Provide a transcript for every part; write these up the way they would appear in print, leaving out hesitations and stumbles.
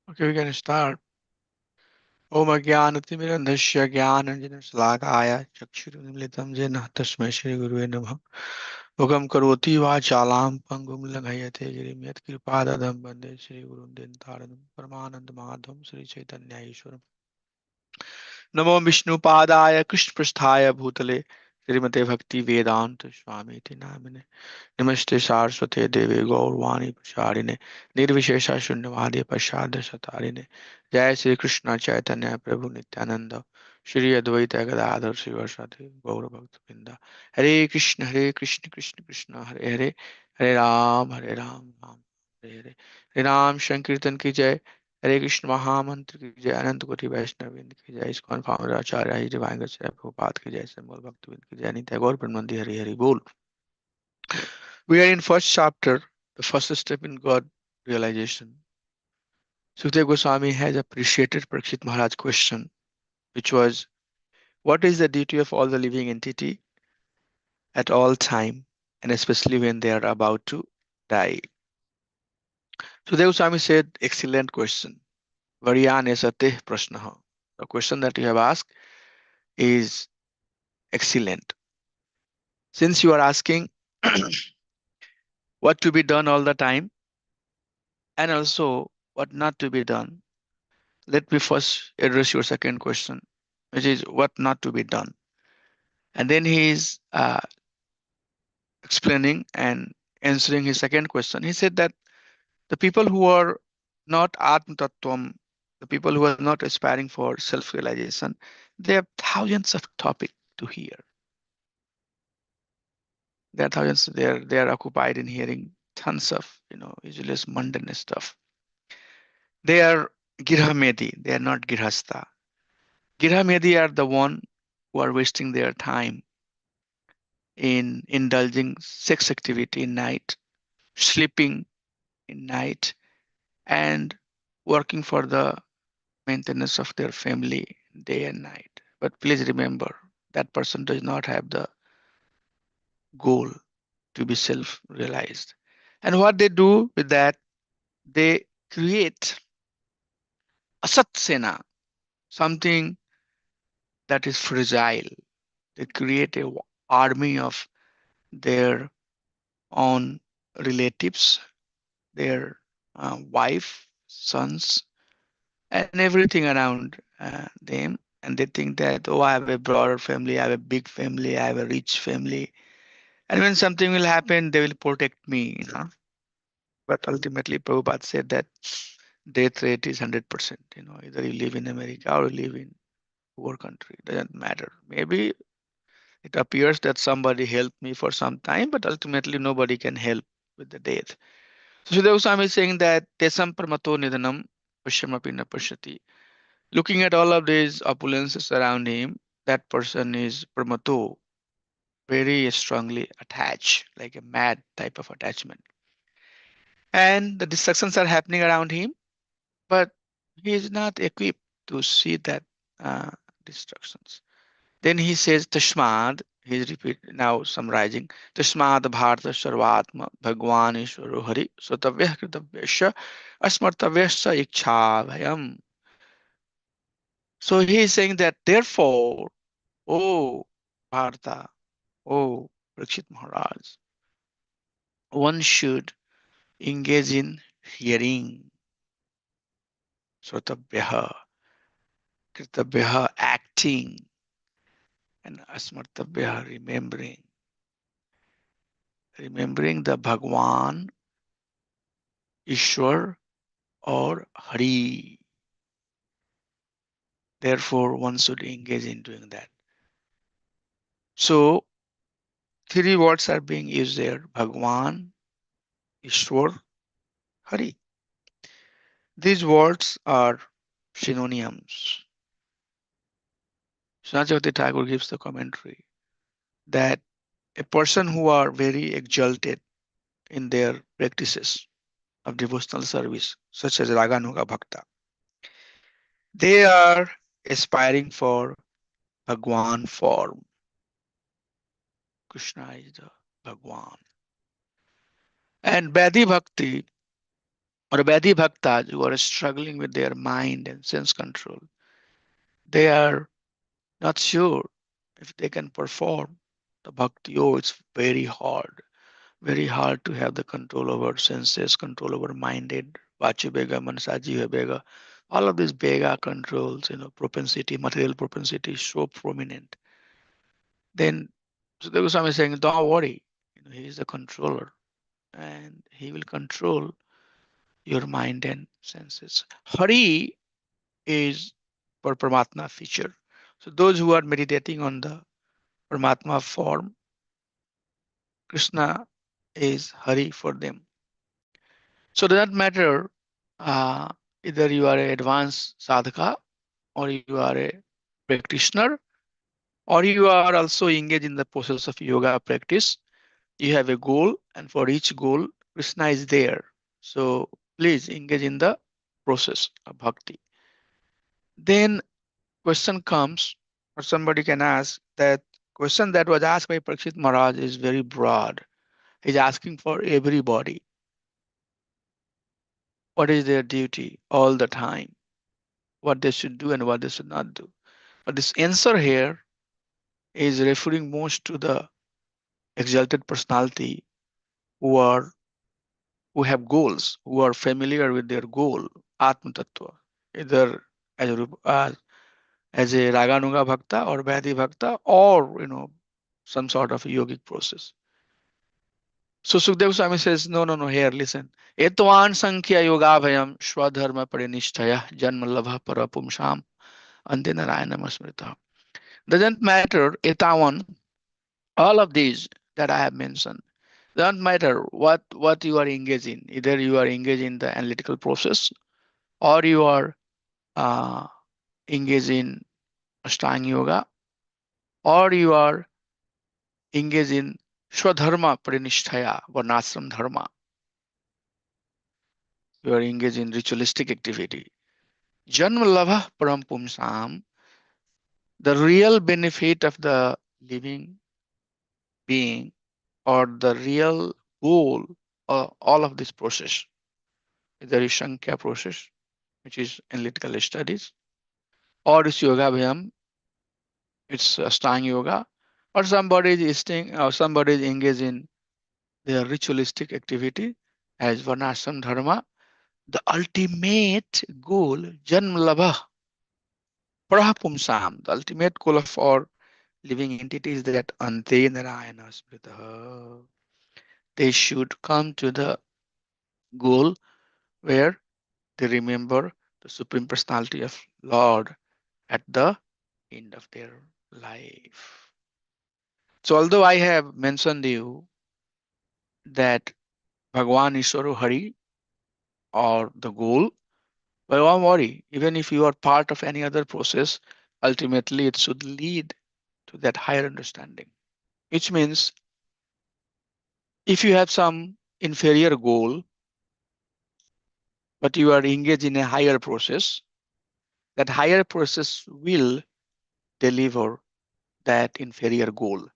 Okay, we can start. Om Ajnanatimirandhasya Jnananjana Chakshurunmilitam Jena Tasmai Shri Gurave Namah. Mukam Karoti Vachalam Pangum Langhayate Girim Yat Kripadadam Bande Shri Gurun Dintaranam Paramanand Madham Sri Chaitanya Ishwaram. नमो विष्णुपादाय कृष्णपृष्ठाय भूतले श्रीमते भक्ति वेदांत स्वामी इति नामिने नमस्ते सारस्वते देवे गौरवाणी प्रचारिणे निर्विशेषा शून्यवादी प्रसाद सतारिणे जय श्री कृष्ण चैतन्य प्रभु नित्यानंद श्री अद्वैत गदाधर श्रीवासादि गौर भक्त वृंदा हरे कृष्ण कृष्ण कृष्ण हरे हरे हरे राम हरे हरे हरे राम संकीर्तन की जय। हरे कृष्ण महामंत्र की जय। अनंत कोटि वैष्णव वृंद की जय। इस्कॉन फाउंडर आचार्य हरि डिवाइन प्रभुपाद की जय। श्रीमद् भक्त वृंद की जय। नित्य गौर प्रेमानंद हरि हरि बोल। We are in first chapter, the first step in God realization. Sukdev Goswami has appreciated Parikshit Maharaj's question, which was, what is the duty of all the living entity at all time, and especially when they are about to die? Sukdev Goswami said, excellent question. Varyan esate prashnaha. The question that you have asked is excellent. Since you are asking what to be done all the time and also what not to be done, let me first address your second question, which is what not to be done. And then he is explaining and answering his second question. He said that the people who are not Atma Tattvam, the people who are not aspiring for self realization, they have thousands of topics to hear. There are thousands, they are occupied in hearing tons of, usually mundane stuff. They are Girhamedi, they are not Girhasta. Girhamedi are the one who are wasting their time in indulging sex activity in night, sleeping in night, and working for the maintenance of their family day and night. But please remember, that person does not have the goal to be self realized. And what they do with that, they create a satsena, something that is fragile. They create a army of their own relatives, their wife, sons, and everything around them. And they think that, oh, I have a broader family, I have a big family, I have a rich family. And when something will happen, they will protect me. But ultimately, Prabhupada said that death rate is 100%. Either you live in America or you live in poor country, it doesn't matter. Maybe it appears that somebody helped me for some time, but ultimately nobody can help with the death. So Sridhar Goswami is saying that tesam pramato nidanam pashyamapi na pashyati. Looking at all of these opulences around him, that person is pramato, very strongly attached, like a mad type of attachment. And the destructions are happening around him, but he is not equipped to see that uh, destructions. Then he says, Tashmad, he's repeat now summarizing, Tashmad Bharata Sarvatma Bhagwan Ishwaro Hari Sotavya Kritavyasya Asmartavyasya Iksha Bhayam. So he is saying that therefore, oh Bharata, oh Parikshit Maharaj, one should engage in hearing, Sotavya, Kritavyah acting, and Asmartavyah remembering the Bhagwan, Ishwar, or Hari. Therefore, one should engage in doing that. So, three words are being used there: Bhagwan, Ishwar, Hari. These words are synonyms. Srinivasabhati Thakur gives the commentary that a person who are very exalted in their practices of devotional service, such as Raganuga Bhakta, they are aspiring for Bhagwan form. Krishna is the Bhagwan. And Bhakti or Vaidhi Bhaktas who are struggling with their mind and sense control. They are not sure if they can perform the bhakti. Oh, it's very hard to have the control over senses, control over minded, vachu bega, mansaji bega. All of these bega controls, propensity, material propensity is so prominent. Then Sukadeva Goswami is saying, don't worry, he is the controller and he will control your mind and senses. Hari is for Paramatma feature. So those who are meditating on the Paramatma form, Krishna is Hari for them. So it doesn't matter uh, either you are an advanced sadhaka or you are a practitioner or you are also engaged in the process of yoga practice. You have a goal, and for each goal, Krishna is there. So please engage in the process of bhakti. Then question comes, or somebody can ask that question that was asked by Parikshit Maharaj is very broad. He's asking for everybody what is their duty all the time, what they should do and what they should not do. But this answer here is referring most to the exalted personality who are who have goals, who are familiar with their goal, Atma Tattva, either as a Raganuga Bhakta or Vaidhi Bhakta or some sort of yogic process. So Sukdev Swami says, no, no, no, here, listen. Etwan Sankhya Yoga Bhayam Swadharma Parinishthaya Janma Labha Parapumsham Ante Narayana Smrita. Doesn't matter, Etawan, all of these that I have mentioned, doesn't matter what you are engaged in. Either you are engaged in the analytical process or you are uh, engaged in Ashtanga Yoga or you are engaged in Swadharma Parinishthaya, Varnashram Dharma. You are engaged in ritualistic activity. Janma Labha Param Pumsam, the real benefit of the living being or the real goal of all of this process, either is Sankhya process, which is analytical studies, or is Yoga Vyam, it's Ashtanga Yoga, or somebody is engaged in their ritualistic activity as Varnashram Dharma. The ultimate goal, Janma Labha Prahapumsam, the ultimate goal of our living entities that Ante Narayana Smritaha. They should come to the goal where they remember the Supreme Personality of Lord at the end of their life. So although I have mentioned you that Bhagwan Ishwaru Hari or the goal, but don't worry, even if you are part of any other process, ultimately it should lead to that higher understanding. Which means if you have some inferior goal, but you are engaged in a higher process, that higher process will deliver that inferior goal.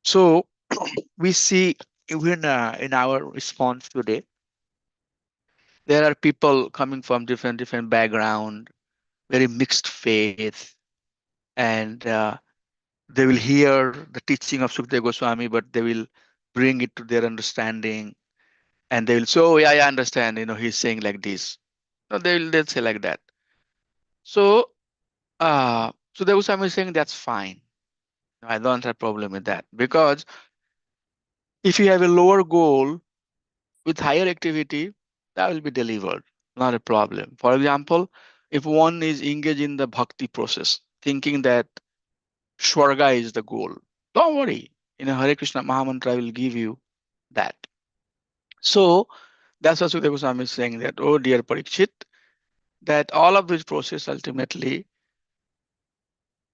So we see even in our response today, there are people coming from different background, very mixed faith, and they will hear the teaching of Sukadeva Goswami, but they will bring it to their understanding, and they will say, "Oh, yeah, I understand. He's saying like this." No, they'll say like that. So, Sukadeva Goswami is saying that's fine. I don't have problem with that because if you have a lower goal with higher activity, that will be delivered, not a problem. For example, if one is engaged in the bhakti process, thinking that Shwarga is the goal, don't worry. Hare Krishna Mahamantra will give you that. So that's what Sukadeva Goswami is saying that, oh dear Parikshit, that all of this process ultimately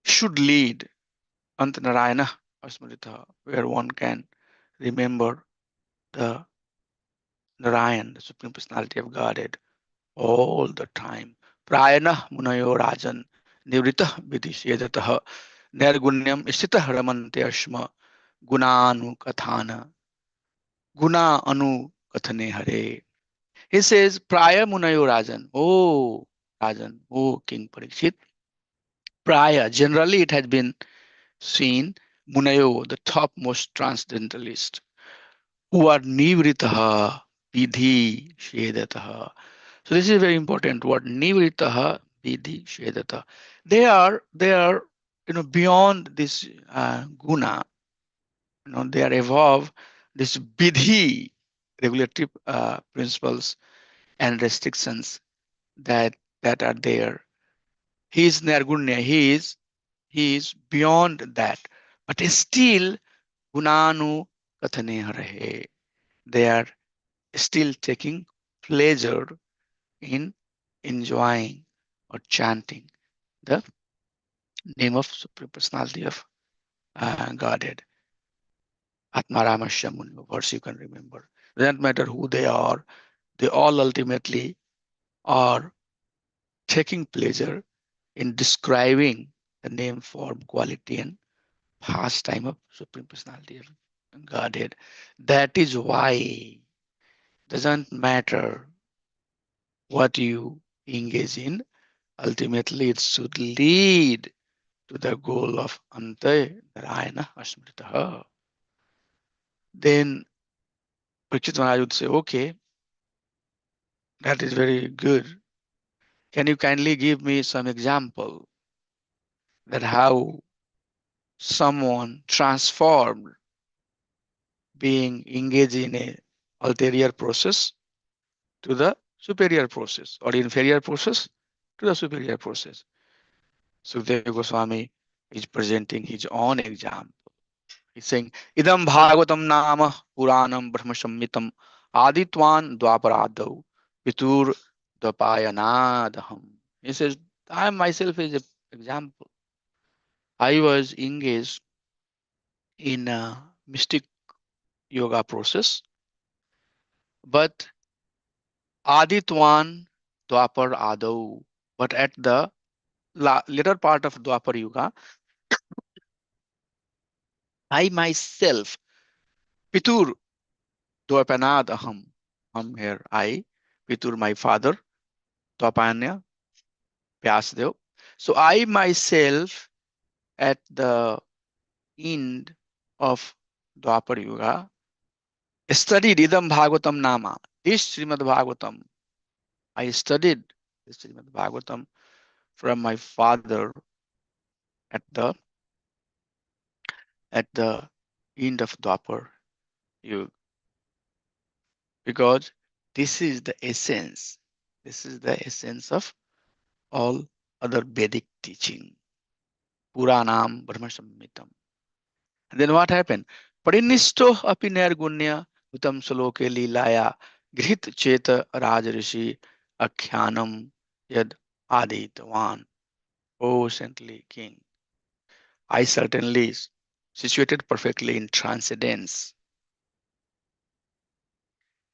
should lead Anta Narayana Asmarita, where one can remember the Narayan, the Supreme Personality of Godhead, all the time. Prayana Munayo Rajan Nivrita Vidishyadataha Nirgunyam Isita Ramante Ashma Gunanu Kathana Guna Anu Kathane Hare. He says, Prior Munayo Rajan. Oh, Rajan, oh, King Parikshit. Prior, generally it has been seen, Munayo, the topmost transcendentalist, who are Nivritaha, Vidhi, Shedataha. So this is very important word, Nivritaha, Vidhi, Shedataha. They are, beyond this guna, they are above this Vidhi, regulatory principles and restrictions that are there. He is Nirgunya. He is beyond that. But still, Gunanu Kathane Rahe. They are still taking pleasure in enjoying or chanting the name of Supreme Personality of Godhead. Atmarama Shamun, verse you can remember. Doesn't matter who they all ultimately are taking pleasure in describing the name, form, quality, and pastime of Supreme Personality of Godhead. That is why doesn't matter what you engage in, ultimately it should lead to the goal of Ante Narayana Asmritaha. Then Parikshit Maharaj would say, okay, that is very good. Can you kindly give me some example that how someone transformed being engaged in a ulterior process to the superior process or inferior process to the superior process. Sukadeva Goswami is presenting his own example. He's saying, Idam Bhagavatam Nama Puranam Brahma Samhitam Aditwan Dwaparadav Vitur Dwapayanadaham. He says, I myself is an example. I was engaged in a mystic yoga process, but Aditwan Dwapar Adau. But at the later part of Dwapar Yuga, I myself, Pitur Dwapanad Aham, here I, Pitur my father, Dwapanya, Vyasdev. So I myself at the end of Dwapar Yuga studied Idam Bhagavatam Nama. This Srimad Bhagavatam, I studied this Srimad Bhagavatam from my father at the at the end of Dwapar Yuga, because this is the essence. This is the essence of all other Vedic teaching. Puranam Brahma Samhitam. And then what happened? Parinisto api nirgunya utam saloke lilaya grhit cheta rajrishi akyanam yad aditvan. O saintly king, I certainly situated perfectly in transcendence.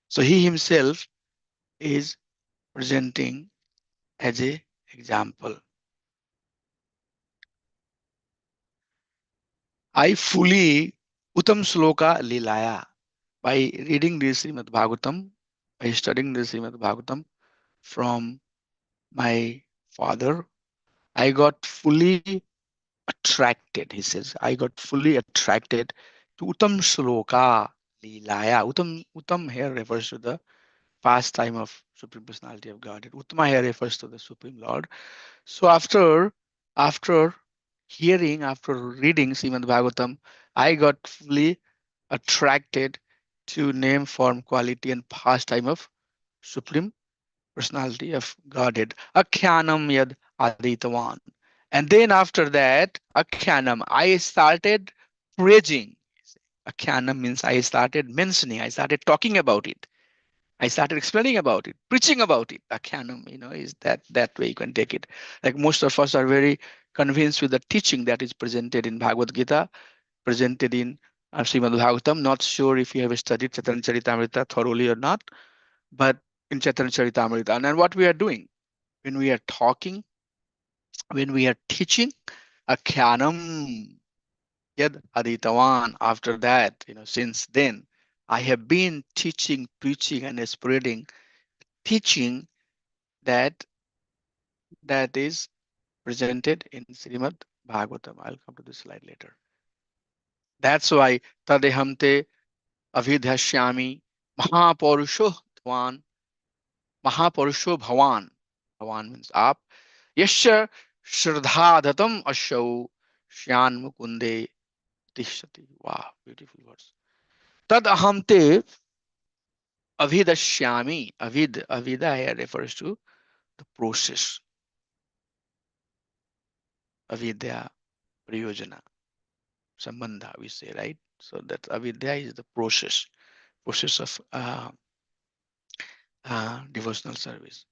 So he himself is presenting as a example. I fully Uttam Sloka Lilaya. By reading this Srimad Bhagavatam, by studying this Srimad Bhagavatam from my father, I got fully attracted. He says, I got fully attracted to Uttam Sloka Lilaya. Uttam here refers to the pastime of Supreme Personality of Godhead. Uttama here refers to the Supreme Lord. So after hearing, after reading Srimad Bhagavatam, I got fully attracted to name, form, quality, and pastime of Supreme Personality of Godhead. Akhyanam yad aditavan. And then after that, Akhyanam, I started praising. Akhyanam means I started mentioning, I started talking about it. I started explaining about it, preaching about it. Akhyanam, is that way you can take it. Like most of us are very convinced with the teaching that is presented in Bhagavad Gita, presented in Srimad Bhagavatam. Not sure if you have studied Chaitanya Charitamrita thoroughly or not, but in Chaitanya Charitamrita. And then what we are doing when we are talking, when we are teaching, Akhyanam Yad Aditavan. After that, since then, I have been teaching, preaching, and spreading teaching that that is presented in Srimad Bhagavatam. I'll come to this slide later. That's why Tadehamte Avidhashyami Mahapurusho Dhwan Mahapurusho Bhavan. Bhavan means up. Yasha Shraddhadatam Ashau Shyan Mukunde Tishati. Wow, beautiful words. Tad ahamte avidashyami. Avida here refers to the process. Avidya, priyojana, sambandha, we say, right? So that avidya is the process of devotional service.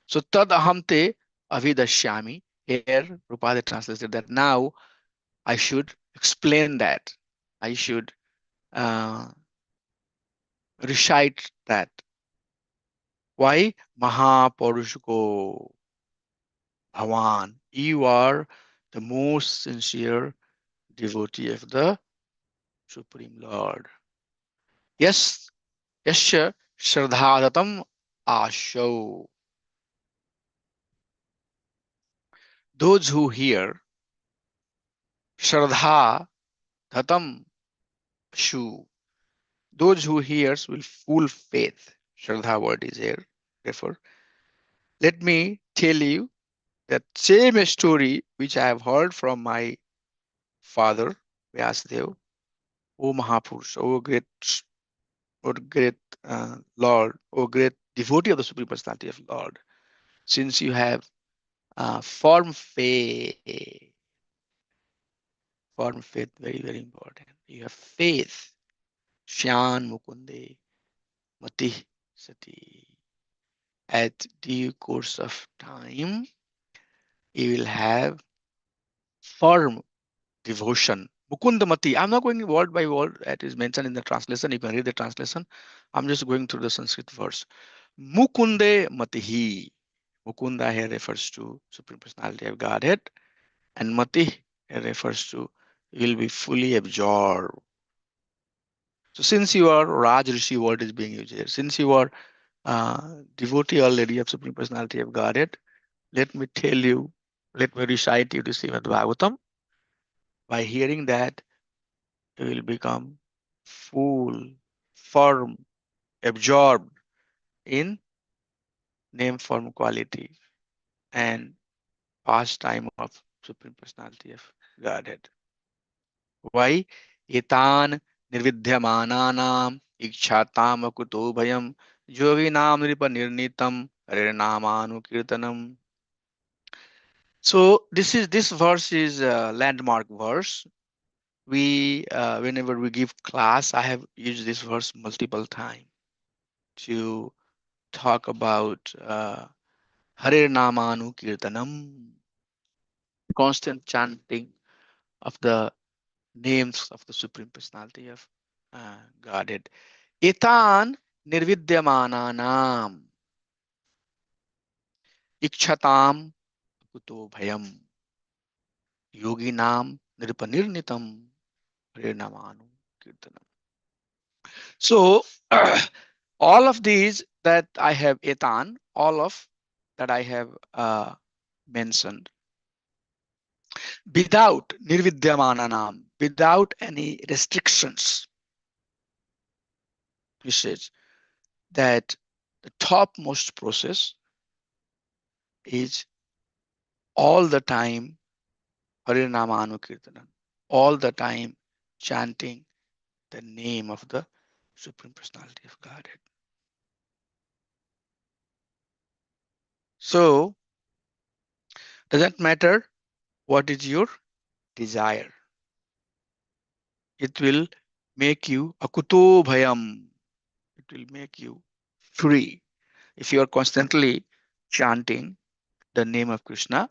So tad ahamte avidashyami. Here, Rupada translated that now I should explain that. I should uh, recite that. Why? Mahapurushko Bhavan. You are the most sincere devotee of the Supreme Lord. Yes, Yasya Shraddhadatam Asho. Those who hear Shraddha Dhatam Ashu. Those who hears will full faith. Shraddha word is here. Therefore, let me tell you that same story which I have heard from my father, Vyasdev, O Mahapurush, O great Lord, O great devotee of the Supreme Personality of Lord, since you have firm faith, very, very important. You have faith, Shyan Mukunde, Mati Sati. At due course of time, you will have firm devotion. Mukundamati. I'm not going word by word. That is mentioned in the translation. You can read the translation. I'm just going through the Sanskrit verse. Mukunde matihi. Mukunda here refers to Supreme Personality of Godhead, and mati here refers to you will be fully absorbed. So since you are Raj Rishi word is being used here, since you are devotee already of Supreme Personality of Godhead, let me tell you, let me recite you the Srimad Bhagavatam. By hearing that, you will become full, firm, absorbed in name, form, quality, and pastime of Supreme Personality of Godhead. Why? Etan nirvidhyamananam ikshatam akuto bhayam yoginam nripanirnitam harinamanu. So this verse is a landmark verse. We whenever we give class, I have used this verse multiple times to talk about Hare Namanu Kirtanam, constant chanting of the names of the Supreme Personality of Godhead. Etan nirvidyamananam ikchatam kuto bhayam yoginam nirpanirnitam Hare Namanu Kirtanam. So all of these that I have etan, all of that I have mentioned, without nirvidyamananam, without any restrictions, he says that the topmost process is all the time Harinama Anukirtanam, all the time chanting the name of the Supreme Personality of Godhead. So, doesn't matter what is your desire, it will make you akuto bhayam, it will make you free. If you are constantly chanting the name of Krishna,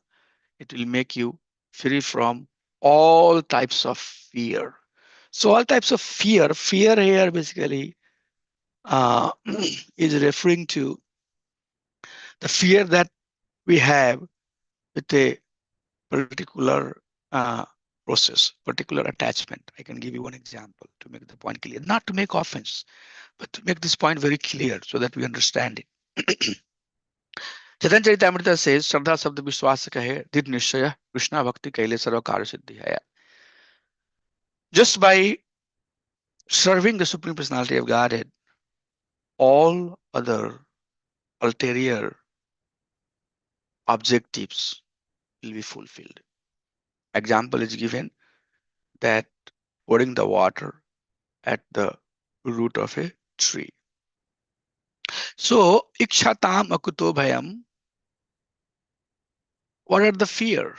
it will make you free from all types of fear. So all types of fear here basically is referring to the fear that we have with a particular process, particular attachment. I can give you one example to make the point clear, not to make offense, but to make this point very clear so that we understand it. Chaitanya Charitamrita says श्रद्धा शब्द विश्वास कहे दृढ़ निश्चय कृष्णा भक्ति कैले सर्व कार्य सिद्धि है. Just by serving the Supreme Personality of Godhead, all other ulterior objectives will be fulfilled. Example is given that pouring the water at the root of a tree. So, ikshatam akuto bhayam, what are the fear?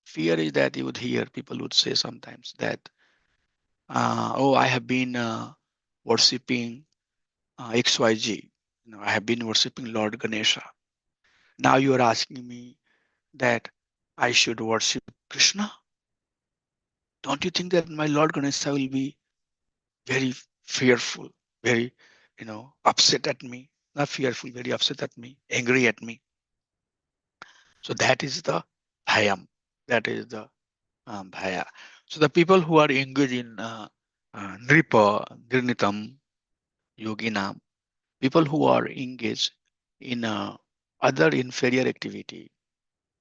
Fear is that you would hear people would say sometimes that, oh, I have been worshipping XYG. I have been worshipping Lord Ganesha. Now you are asking me that I should worship Krishna. Don't you think that my Lord Ganesha will be very fearful, very, upset at me? Not fearful, very upset at me, angry at me. So that is the bhayam. That is the bhaya. So the people who are engaged in nripa, nirnitam, yoginam, people who are engaged in other inferior activity,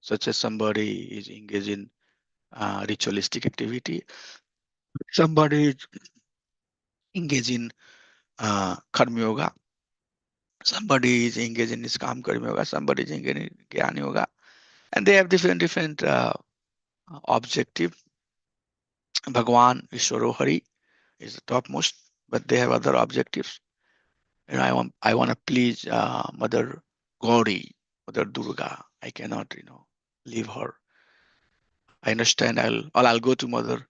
such as somebody is engaged in ritualistic activity, somebody is engaged in karma yoga, somebody is engaged in Niskam karma yoga, somebody is engaged in Jnana yoga, and they have different objective. Bhagwan Ishwaro Hari is the topmost, but they have other objectives. I want to please Mother Gauri, Mother Durga. I cannot, leave her. I understand. I'll go to Mother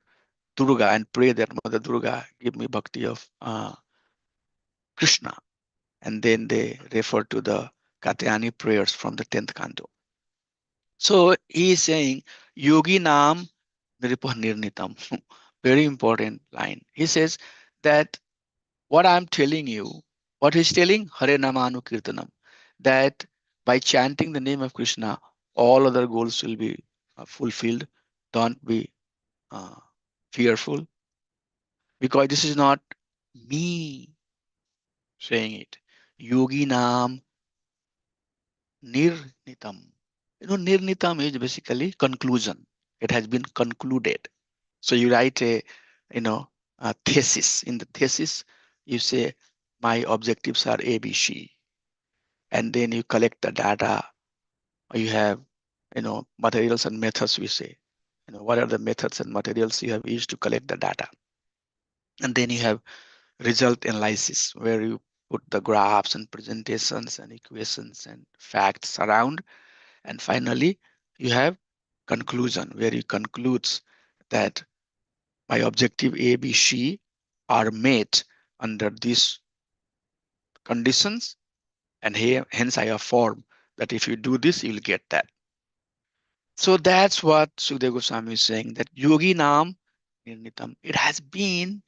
Durga and pray that Mother Durga give me bhakti of Krishna. And then they refer to the Katyayani prayers from the 10th canto. So he is saying, Yogi Nam Niripah Nirnitam. Very important line. He says that what I'm telling you, what he's telling, Hare Namanu Kirtanam, that by chanting the name of Krishna, all other goals will be fulfilled. Don't be uh, fearful, because this is not me saying it. Yogi Nam Nirnitam. Nirnitam is basically conclusion. It has been concluded. So you write you know, a thesis. In the thesis, you say, my objectives are ABC. And then you collect the data. You have, materials and methods, we say. What are the methods and materials you have used to collect the data? And then you have result analysis, where you put the graphs and presentations and equations and facts around. And finally, you have conclusion, where you concludes that my objective A, B, C are met under these conditions, and here, hence I affirm that if you do this, you'll get that. So that's what Sukadeva Goswami is saying, that Yogi Nam Nirnitam, it has been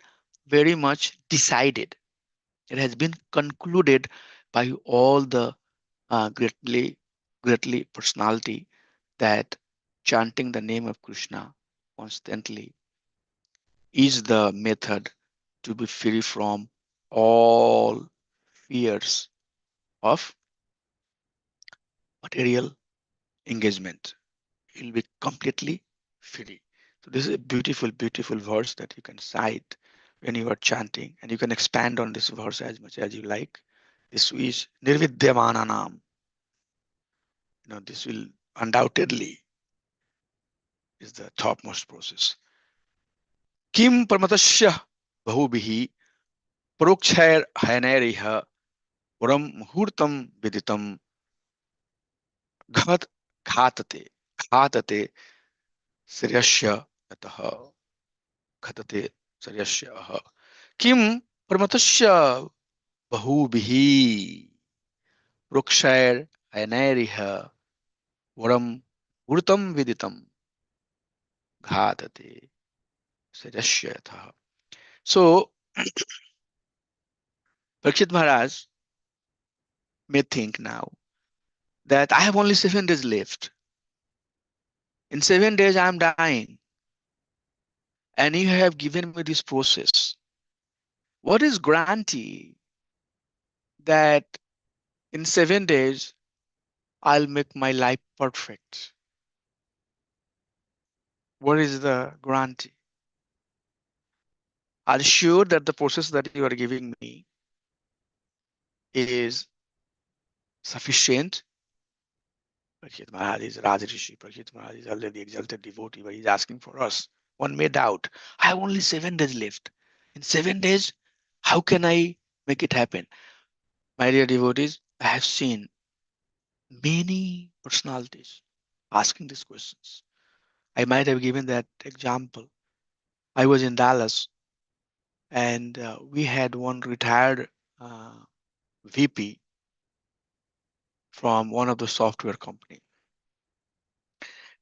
very much decided. It has been concluded by all the greatly personality, that chanting the name of Krishna constantly is the method to be free from all fears of material engagement. You'll be completely free. So this is a beautiful, beautiful verse that you can cite when you are chanting, and you can expand on this verse as much as you like. This is Nirvidyamananam. This will undoubtedly is the topmost process. Kim parmatasya bahubihi prokchair hainairiha puram muhurtam viditam ghat ghatate ghatate sriyasya atah ghatate sriyasya aha. Kim parmatasya bahubihi prokchair hainairiha puram muhurtam viditam ghatate sriyasya atah. So Parikshit Maharaj may think now that I have only 7 days left. In 7 days, I am dying, and you have given me this process. What is guarantee that In 7 days, I'll make my life perfect. What is the guarantee? Are you sure that the process that you are giving me is sufficient? Parikshit Maharaj is Raj Rishi. Parikshit Maharaj is already exalted devotee, but he's asking for us. One may doubt. I have only 7 days left. In 7 days, how can I make it happen? My dear devotees, I have seen many personalities asking these questions. I might have given that example. I was in Dallas and we had one retired uh, VP from one of the software company.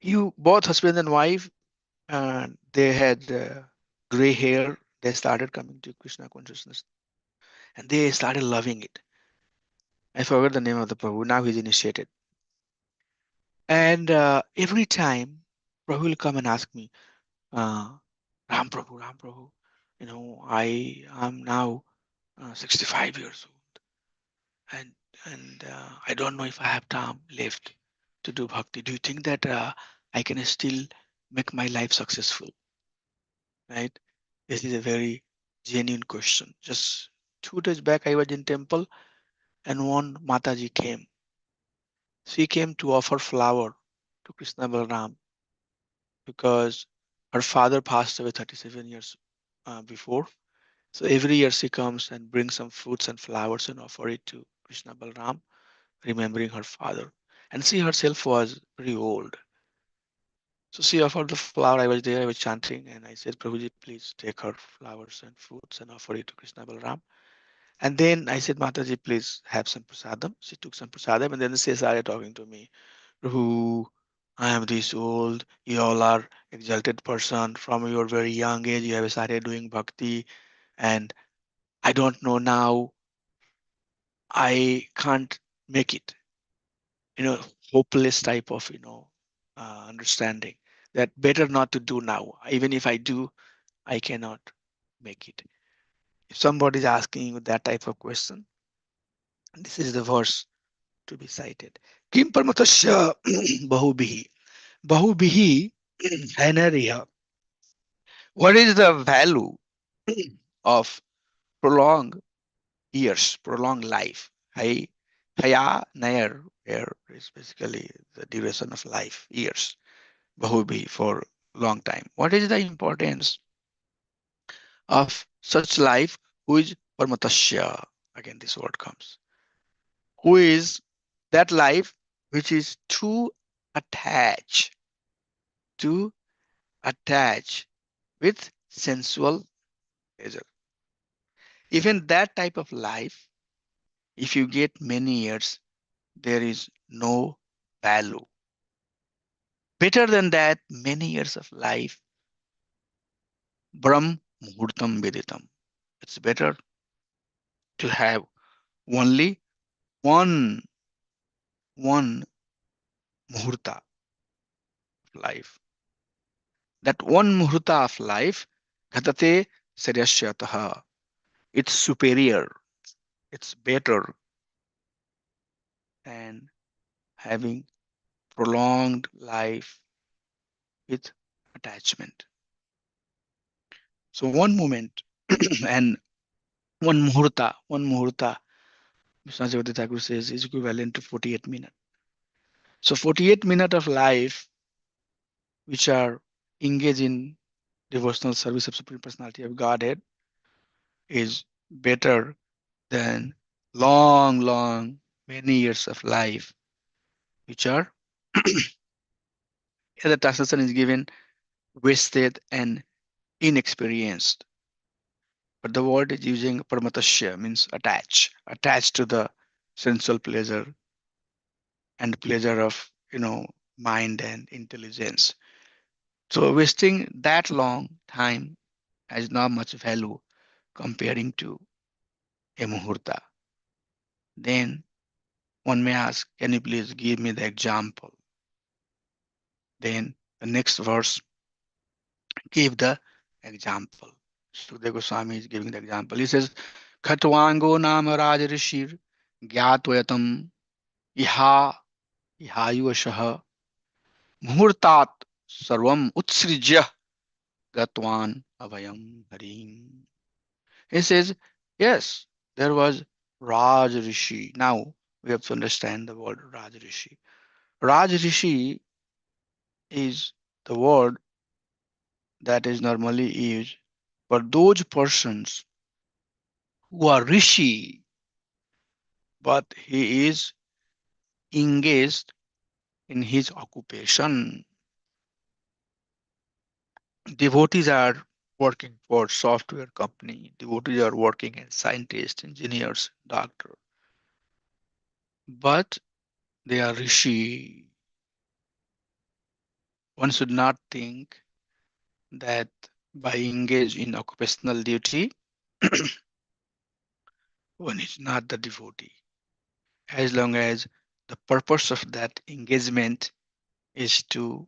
You both husband and wife, and they had gray hair. They started coming to Krishna consciousness, and they started loving it. I forgot the name of the Prabhu. Now he's initiated, and every time Prabhu will come and ask me, uh, Ram Prabhu, I am now 65 years old, and I don't know if I have time left to do bhakti. Do you think that I can still make my life successful? Right? This is a very genuine question. Just 2 days back, I was in temple, and one Mataji came. She came to offer flower to Krishna Balram because her father passed away 37 years before. So every year she comes and brings some fruits and flowers and offer it to Krishna Balram, remembering her father. And she herself was very old. So she offered the flower. I was there, I was chanting, and I said, Prabhuji, please take her flowers and fruits and offer it to Krishna Balram. And then I said, Mataji, please have some prasadam. She took some prasadam and then she started talking to me. Prabhu, I am this old. You all are exalted person. From your very young age, you have started doing bhakti. And I don't know now. I can't make it. You know, hopeless type of, understanding that better not to do now. Even if I do, I cannot make it. If somebody is asking you that type of question, this is the verse to be cited. Kim parmatasya bahubihi. Bahubihi hanariya. What is the value of prolonged years, prolonged life? Haya nair, where is basically the duration of life, years. Bahubihi for long time. What is the importance of such life who is parmatasya? Again, this word comes. Who is that life which is too attached to attach with sensual pleasure. Even that type of life, if you get many years, there is no value. Better than that, many years of life, Brahm Muhurtam Veditam. It's better to have only one one Muhurta of life. That one Muhurta of life, Ghatate Saryasyataha. It's superior, it's better than having prolonged life with attachment. So one moment and one muhurta, Vishwanath Thakur says is equivalent to 48 minutes. So 48 minutes of life which are engaged in devotional service of Supreme Personality of Godhead is better than long, many years of life which are, here the translation is given, wasted and inexperienced. But the word is using paramatasya means attached to the sensual pleasure and pleasure of mind and intelligence. So wasting that long time has not much value comparing to a muhurta. Then one may ask, can you please give me the example? Then the next verse give the example. Sukadeva Goswami is giving the example. He says, Khatwango Nama Raj Rishir ज्ञात्वयतम इहा इहायुषः मुहूर्तात् सर्वम उत्सृज्य गतवान अभयम Harim. He says, yes, there was Raj Rishi. Now we have to understand the word Raj Rishi. Raj Rishi is the word that is normally used for those persons who are Rishi, but he is engaged in his occupation. Devotees are working for software company. Devotees are working as scientists, engineers, doctor, but they are Rishi. One should not think that by engage in occupational duty, one is not the devotee. As long as the purpose of that engagement is to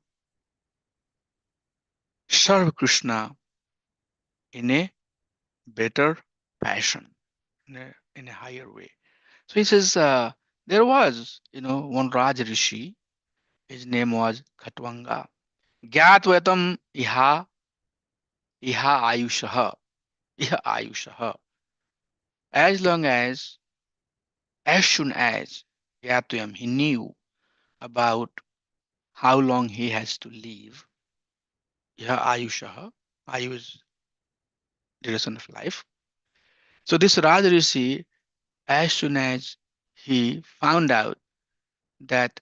serve Krishna in a better fashion, in a higher way. So he says, there was, one Raj Rishi. His name was Khatwanga. Gyatvetam iha ayushaha. Iha ayushaha. As long as soon as Yatyam, he knew about how long he has to live. Iha ayushaha. Ayu is duration of life. So this Raj Rishi, as soon as he found out that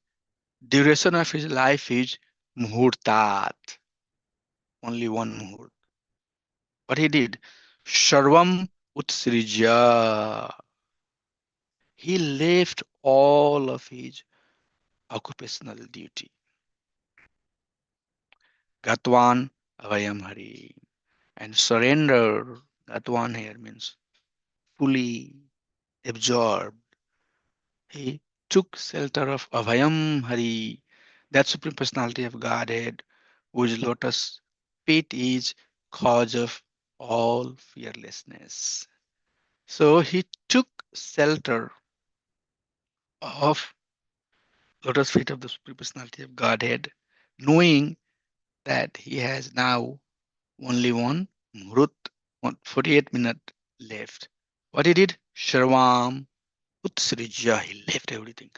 duration of his life is muhurtat, only one muhurt. What he did, Sharvam Utsrija. He left all of his occupational duty. Gatwan Avayam Hari. And surrender. Gatwan here means fully absorbed. He took shelter of Avayam Hari, that Supreme Personality of Godhead, whose lotus feet is cause of all fearlessness. So he took shelter of lotus feet of the Supreme Personality of Godhead, knowing that he has now only one Mrut, 48 minutes left. What he did? Sharvam Utsrija, he left everything.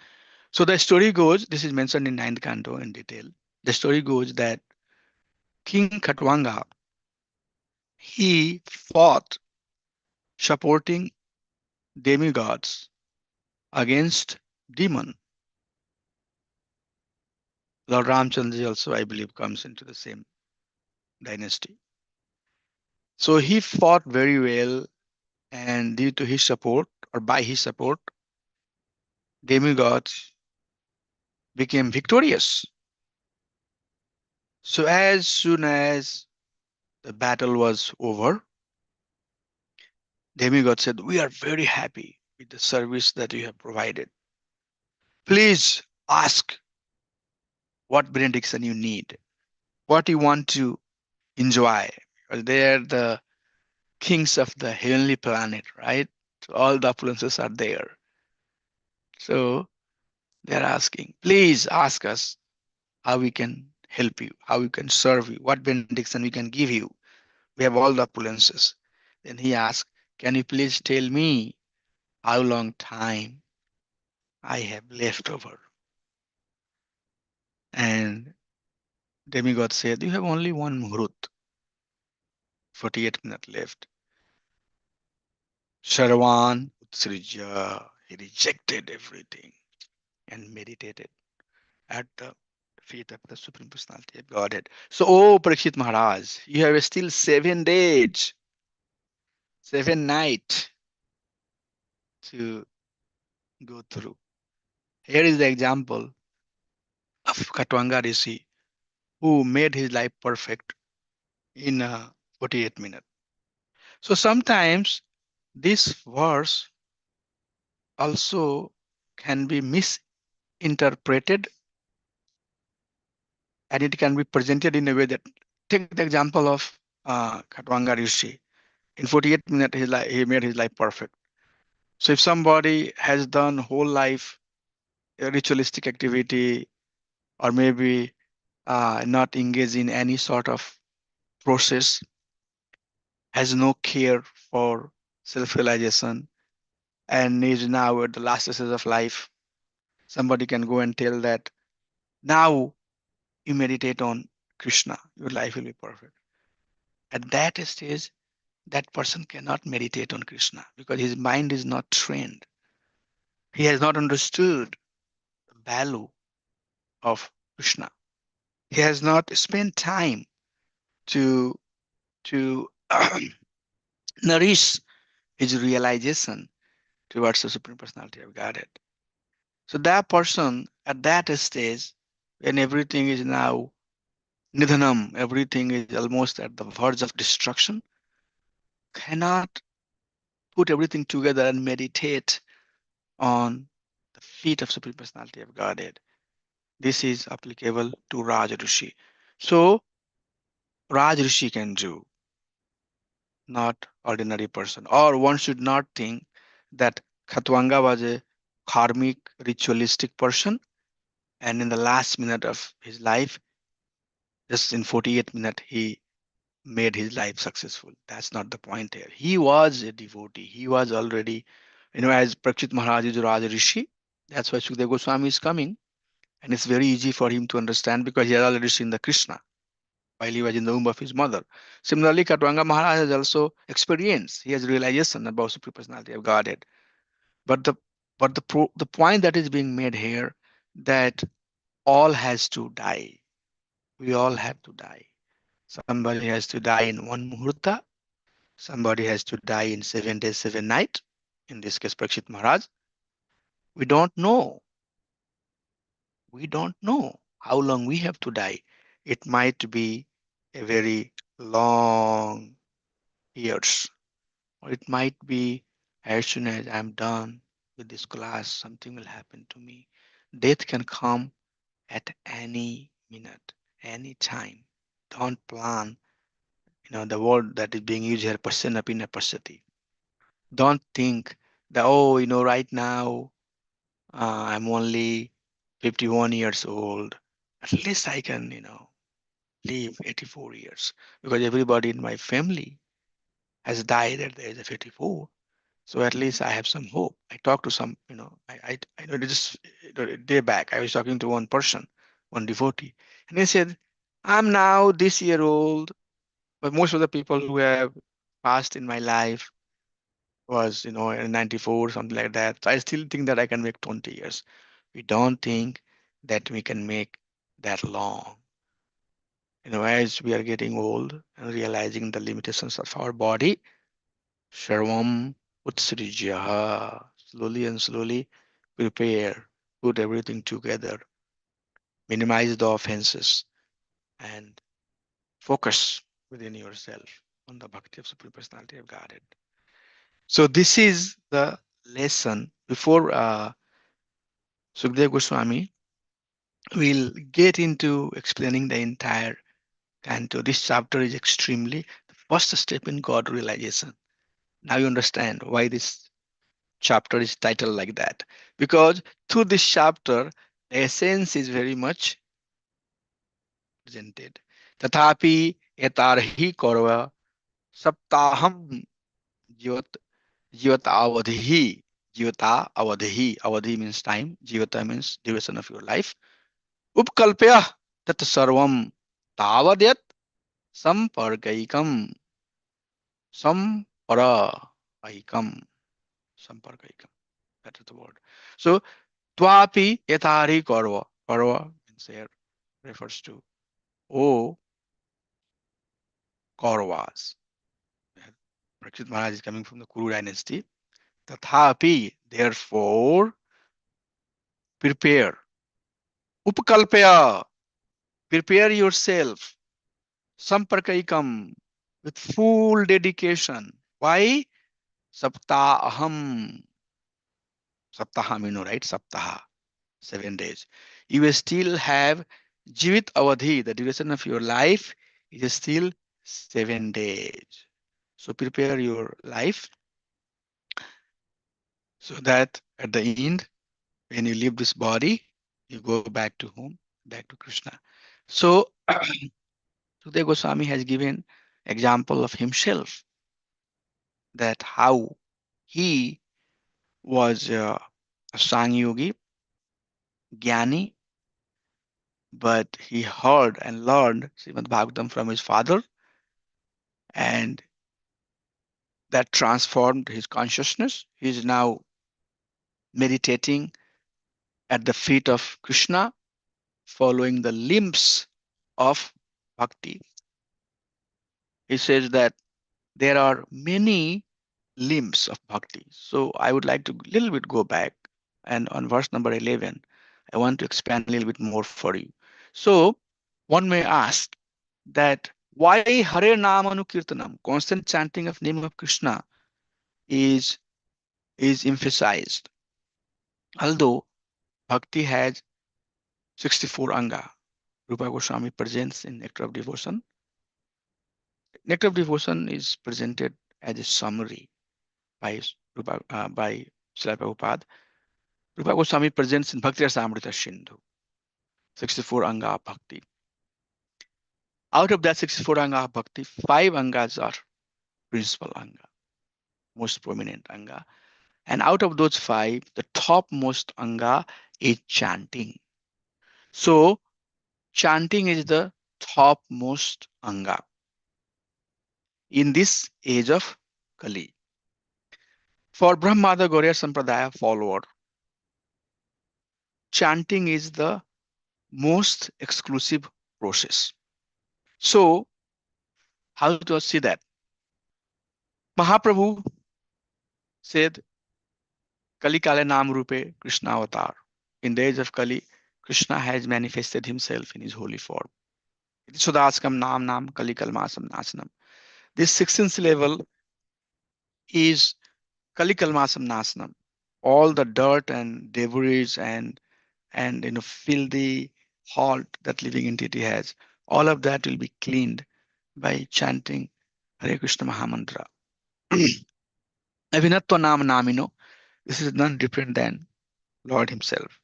So the story goes, this is mentioned in ninth canto in detail. The story goes that King Katwanga, he fought supporting demigods against demon. Lord Ramchandra also, I believe, comes into the same dynasty. So he fought very well, and due to his support, or by his support, demigods became victorious. So as soon as the battle was over, demigod said, we are very happy with the service that you have provided. Please ask what benediction you need, what you want to enjoy. Because they are the kings of the heavenly planet, right? So all the opulences are there. So they're asking, please ask us how we can help you, how we can serve you, what benediction we can give you. We have all the opulences. Then he asked, can you please tell me how long time I have left over? And demigod said, you have only one muhurt, 48 minutes left. Sharvan Utsrija, he rejected everything and meditated at the feet of the Supreme Personality of Godhead. So, oh Parikshit Maharaj, you have still 7 days, 7 nights to go through. Here is the example of Katwanga Rishi, who made his life perfect in 48 minutes. So sometimes this verse also can be misinterpreted, and it can be presented in a way that, take the example of Katwanga Rishi. In 48 minutes, he made his life perfect. So if somebody has done whole life a ritualistic activity, or maybe not engaged in any sort of process, has no care for self-realization, and is now at the last stages of life, somebody can go and tell that now you meditate on Krishna, your life will be perfect. At that stage, that person cannot meditate on Krishna because his mind is not trained. He has not understood the value of Krishna. He has not spent time to to nourish his realization towards the Supreme Personality of Godhead. So that person at that stage, when everything is now nidhanam, everything is almost at the verge of destruction, cannot put everything together and meditate on the feet of Supreme Personality of Godhead. This is applicable to Raj Rishi. So Raj Rishi can do, not ordinary person. Or one should not think that Khatwanga was a karmic ritualistic person and in the last minute of his life, just in 48 minutes, he made his life successful. That's not the point here. He was a devotee. He was already, as Prakshit Maharaj is Raj Rishi. That's why Sukadeva Goswami is coming. And it's very easy for him to understand because he has already seen the Krishna while he was in the womb of his mother. Similarly, Katwanga Maharaj has also experienced. He has realization about Supreme Personality of Godhead. But the point that is being made here that all has to die. We all have to die. Somebody has to die in one muhurta. Somebody has to die in 7 days, 7 nights. In this case, Prakshit Maharaj. We don't know. We don't know how long we have to die. It might be a very long years, or it might be as soon as I'm done with this class, something will happen to me. Death can come at any minute, any time. Don't plan, the word that is being used here, pasana pina pasati. Don't think that, oh, right now I'm only 51 years old. At least I can, live 84 years because everybody in my family has died at the age of 84. So at least I have some hope. I talked to some, I know just a day back, I was talking to one person, one devotee, and he said, I'm now this year old, but most of the people who have passed in my life was, in 94, something like that. So I still think that I can make 20 years. We don't think that we can make that long. As we are getting old and realizing the limitations of our body, Sharvam Utsrijya, slowly and slowly prepare, put everything together, minimize the offenses, and focus within yourself on the bhakti of Supreme Personality of Godhead. So this is the lesson. Before Sukdev Goswami will get into explaining the entire canto. This chapter is extremely the first step in God realization. Now you understand why this chapter is titled like that. Because through this chapter, the essence is very much presented. Tathapi etarhi korva saptaham jivat jivata avadhi. Jivata avadhi. Avadhi means time. Jivata means duration of your life. Upkalpya tat sarvam tavadyat samparkaikam samparakaikam samparkaikam. That is the word. So Twapi yatari karva. Karva means here refers to O Kauravas. Prakshit Maharaj is coming from the Kuru dynasty. Tathapi, therefore, prepare. Upkalpaya, prepare yourself. Samparkaikam, with full dedication. Why? Saptaham. Saptaham, right? Saptaha, 7 days. You will still have Jivit Avadhi, the duration of your life is still 7 days. So prepare your life so that at the end, when you leave this body, you go back to whom? Back to Krishna. So Sukadeva Goswami has given example of himself, that how he was a Sang Yogi, Jnani, but he heard and learned Srimad Bhagavatam from his father, and that transformed his consciousness. He is now meditating at the feet of Krishna, following the limbs of bhakti. He says that there are many limbs of bhakti. So I would like to little bit go back, and on verse number 11, I want to expand a little bit more for you. So one may ask that why Hare Nam Anukirtanam, constant chanting of name of Krishna, is is emphasized. Although bhakti has 64 anga, Rupa Goswami presents in Nectar of Devotion. Nectar of Devotion is presented as a summary by by Srila Prabhupada. Rupa Goswami presents in Bhakti Rasamrita Sindhu, 64 anga of bhakti. Out of that 64 anga of bhakti, 5 angas are principal anga, most prominent anga. And out of those 5, the topmost anga is chanting. So chanting is the topmost anga in this age of Kali. For Brahmada Gauriya Sampradaya follower, chanting is the most exclusive process. So, how to see that? Mahaprabhu said, Kali Kale Nam Rupe Krishna Avatar. In the age of Kali, Krishna has manifested himself in his holy form. Sudaskam Nam Nam Kali Kalmasam Nasanam. This 16th level is Kali Kalmasam Nasanam. All the dirt and debris and filthy halt that living entity has, all of that will be cleaned by chanting Hare Krishna Mahamantra. Avinatva Nam Namino. This is none different than Lord Himself.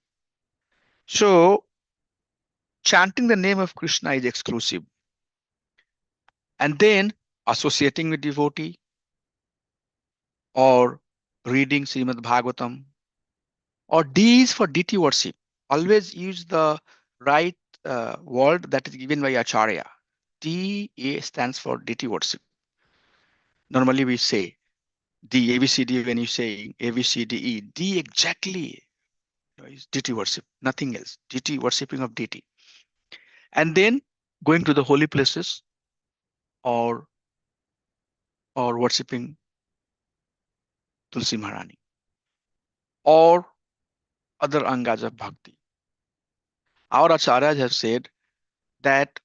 So chanting the name of Krishna is exclusive. And then associating with devotee or reading Srimad Bhagavatam or D is for deity worship. Always use the right word that is given by Acharya. DA stands for deity worship. Normally we say D ABCD when you say ABCDE. D exactly is deity worship, nothing else. Deity worshipping of deity. And then going to the holy places or worshipping Tulsi Maharani or other angas of bhakti. Our acharyas have said that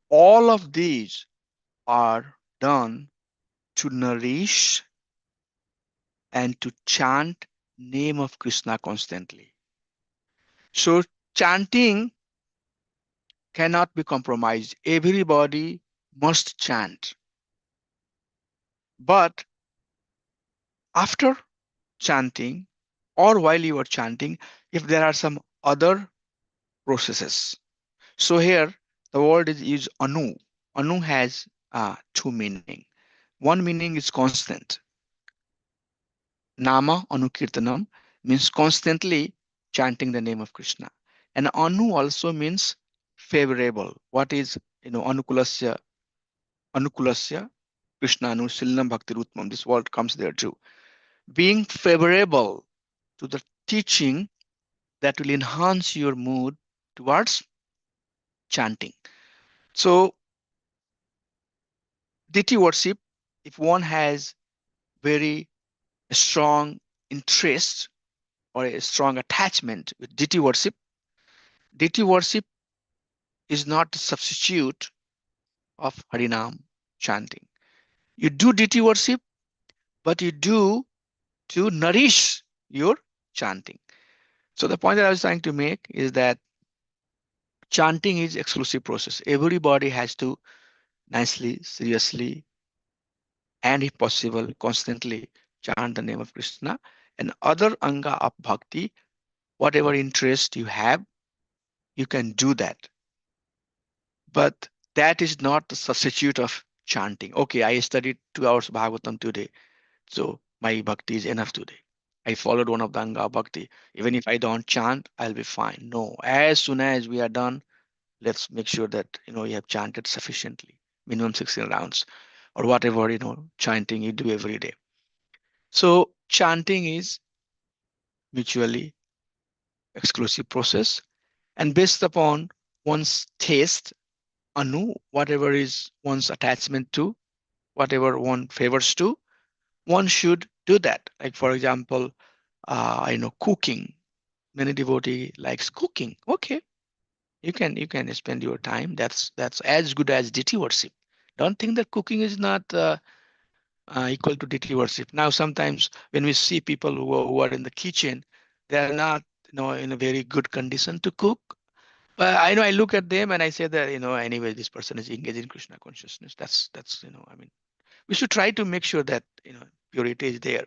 all of these are done to nourish and to chant name of Krishna constantly. So chanting cannot be compromised. Everybody must chant. But after chanting or while you are chanting, if there are some other processes. So here the word is used anu. Anu has two meaning. One meaning is constant. Nama Anukirtanam means constantly chanting the name of Krishna. And Anu also means favorable. What is, Anukulasya, Krishna Anu, Silnam Bhakti Rutmam. This word comes there too. Being favorable to the teaching that will enhance your mood towards chanting. So, deity worship, if one has very strong interest or a strong attachment with deity worship is not a substitute of Harinam chanting. You do deity worship, but you do to nourish your chanting. So the point that I was trying to make is that chanting is exclusive process. Everybody has to nicely, seriously, and if possible, constantly chant the name of Krishna. And other anga of bhakti, whatever interest you have, you can do that. But that is not the substitute of chanting. Okay, I studied 2 hours Bhagavatam today, so my bhakti is enough today. I followed one of the anga of bhakti. Even if I don't chant, I'll be fine. No, as soon as we are done, let's make sure that you have chanted sufficiently, minimum 16 rounds or whatever chanting you do every day. So chanting is mutually exclusive process, and based upon one's taste, anu, whatever is one's attachment to, whatever one favors to, one should do that. Like for example, cooking. Many devotee likes cooking. Okay, you can spend your time. That's as good as deity worship. Don't think that cooking is not equal to deity worship. Now sometimes when we see people who are in the kitchen, they are not in a very good condition to cook. But I know I look at them and I say that anyway this person is engaged in Krishna consciousness. That's I mean we should try to make sure that purity is there.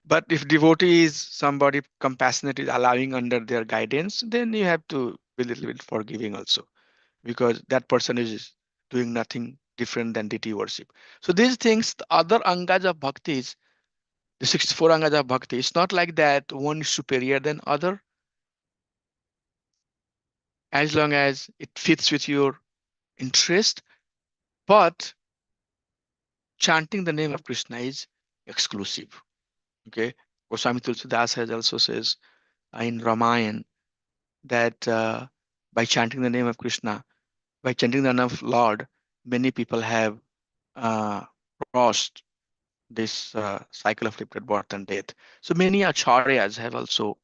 But if devotee is somebody compassionate is allowing under their guidance, then you have to be a little bit forgiving also, because that person is doing nothing different than deity worship. So these things, the other angas of bhakti is the 64 angas of bhakti. It's not like that one is superior than other, as long as it fits with your interest. But chanting the name of Krishna is exclusive. Okay, Goswami Tulsidas has also says in Ramayana that by chanting the name of Krishna, by chanting the name of Lord, many people have uh, crossed this cycle of repeated birth and death. So many acharyas have also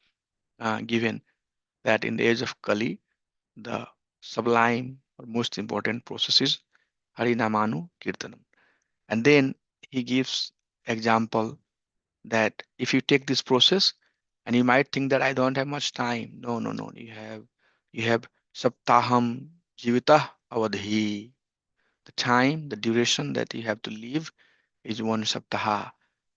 given that in the age of Kali, the sublime or most important process is Harinamanu Kirtanam. And then he gives example that if you take this process, and you might think that I don't have much time. No, no, no. You have Saptaham Jivitah Avadhi. The time, the duration that you have to live is one saptaha.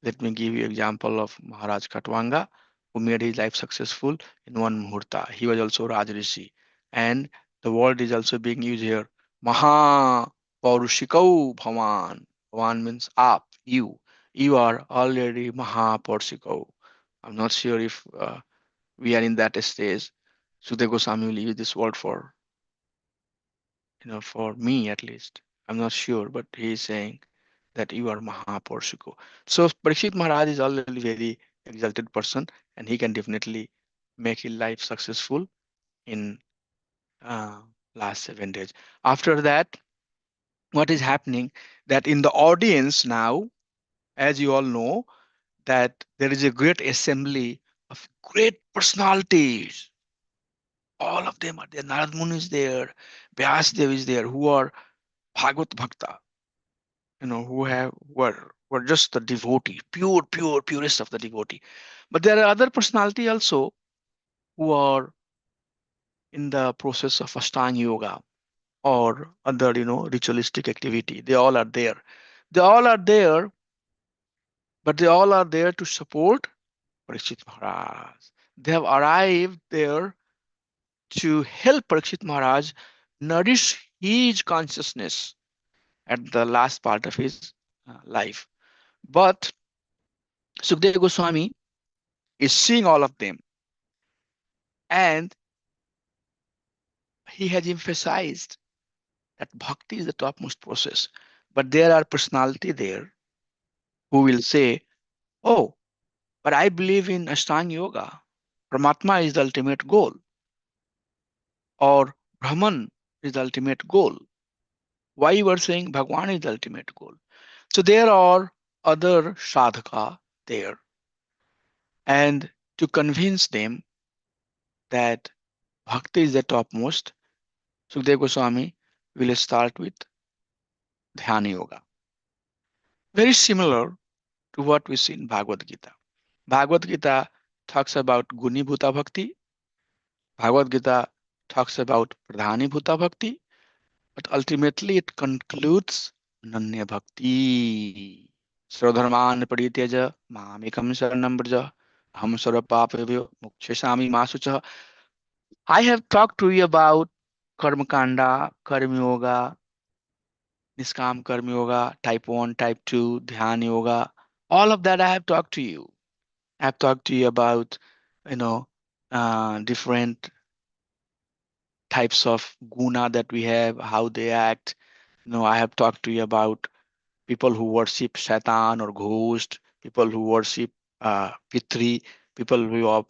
Let me give you example of Maharaj Katwanga, who made his life successful in one muhurta. He was also Rajrishi. And the word is also being used here. Maha Paurushikau Bhavan. Bhavan means up, you. You are already Maha Paurushikau. I'm not sure if we are in that stage. Sukadeva Goswami will use this word for me at least. I'm not sure, but he is saying that you are Mahaporshiko. So Parikshit Maharaj is already very exalted person, and he can definitely make his life successful in uh, last 7 days. After that, what is happening that in the audience now, as you all know, that there is a great assembly of great personalities. All of them are there. Narad Muni is there, Vyasdev is there, who are Bhagavad Bhakta, who were just the devotee, purest of the devotee. But there are other personality also who are in the process of Ashtanga yoga or other, ritualistic activity. They all are there. They all are there, but they all are there to support Parikshit Maharaj. They have arrived there to help Parikshit Maharaj nourish his consciousness at the last part of his life. But Sukadeva Goswami is seeing all of them, and he has emphasized that bhakti is the topmost process. But there are personality there who will say, oh, but I believe in Ashtanga Yoga. Paramatma is the ultimate goal, or Brahman is the ultimate goal. Why you are saying Bhagwan is the ultimate goal? So there are other sadhaka there. And to convince them that bhakti is the topmost, Sukadeva Goswami will start with Dhyana Yoga. Very similar to what we see in Bhagavad Gita. Bhagavad Gita talks about Guni Bhuta Bhakti. Bhagavad Gita talks about Pradhani Bhuta Bhakti, but ultimately it concludes Ananya Bhakti. सर्वधर्मान् परित्यज मामेकं शरणं व्रज अहं सर्वपापेभ्यो मोक्षयिष्यामि मा शुचः. I have talked to you about karma kanda, karma yoga, niskam karma yoga, type 1, type 2, dhyan yoga. All of that I have talked to you. I have talked to you about, you know, different types of guna that we have, how they act. I have talked to you about people who worship Satan or ghost, people who worship Pitri, people who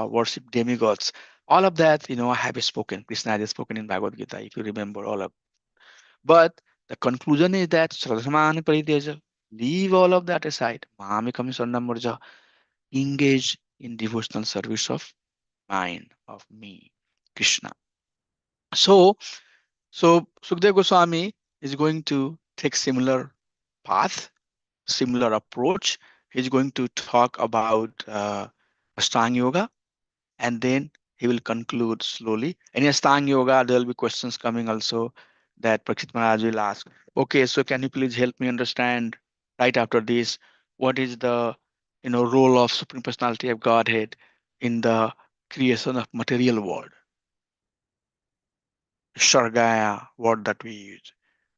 worship demigods. All of that, I have spoken. Krishna has spoken in Bhagavad Gita, if you remember all of. But the conclusion is that Sradharmani Pariteja, leave all of that aside. Mamikam Sarnamurja, engage in devotional service of mind, of me, Krishna. So, so Sukdev Goswami is going to take similar path, similar approach. He's going to talk about Ashtanga Yoga, and then he will conclude slowly. And in Ashtanga Yoga, there will be questions coming also that Prakshit Maharaj will ask. Okay, so can you please help me understand right after this what is the role of Supreme Personality of Godhead in the creation of material world, Shargaya word that we use.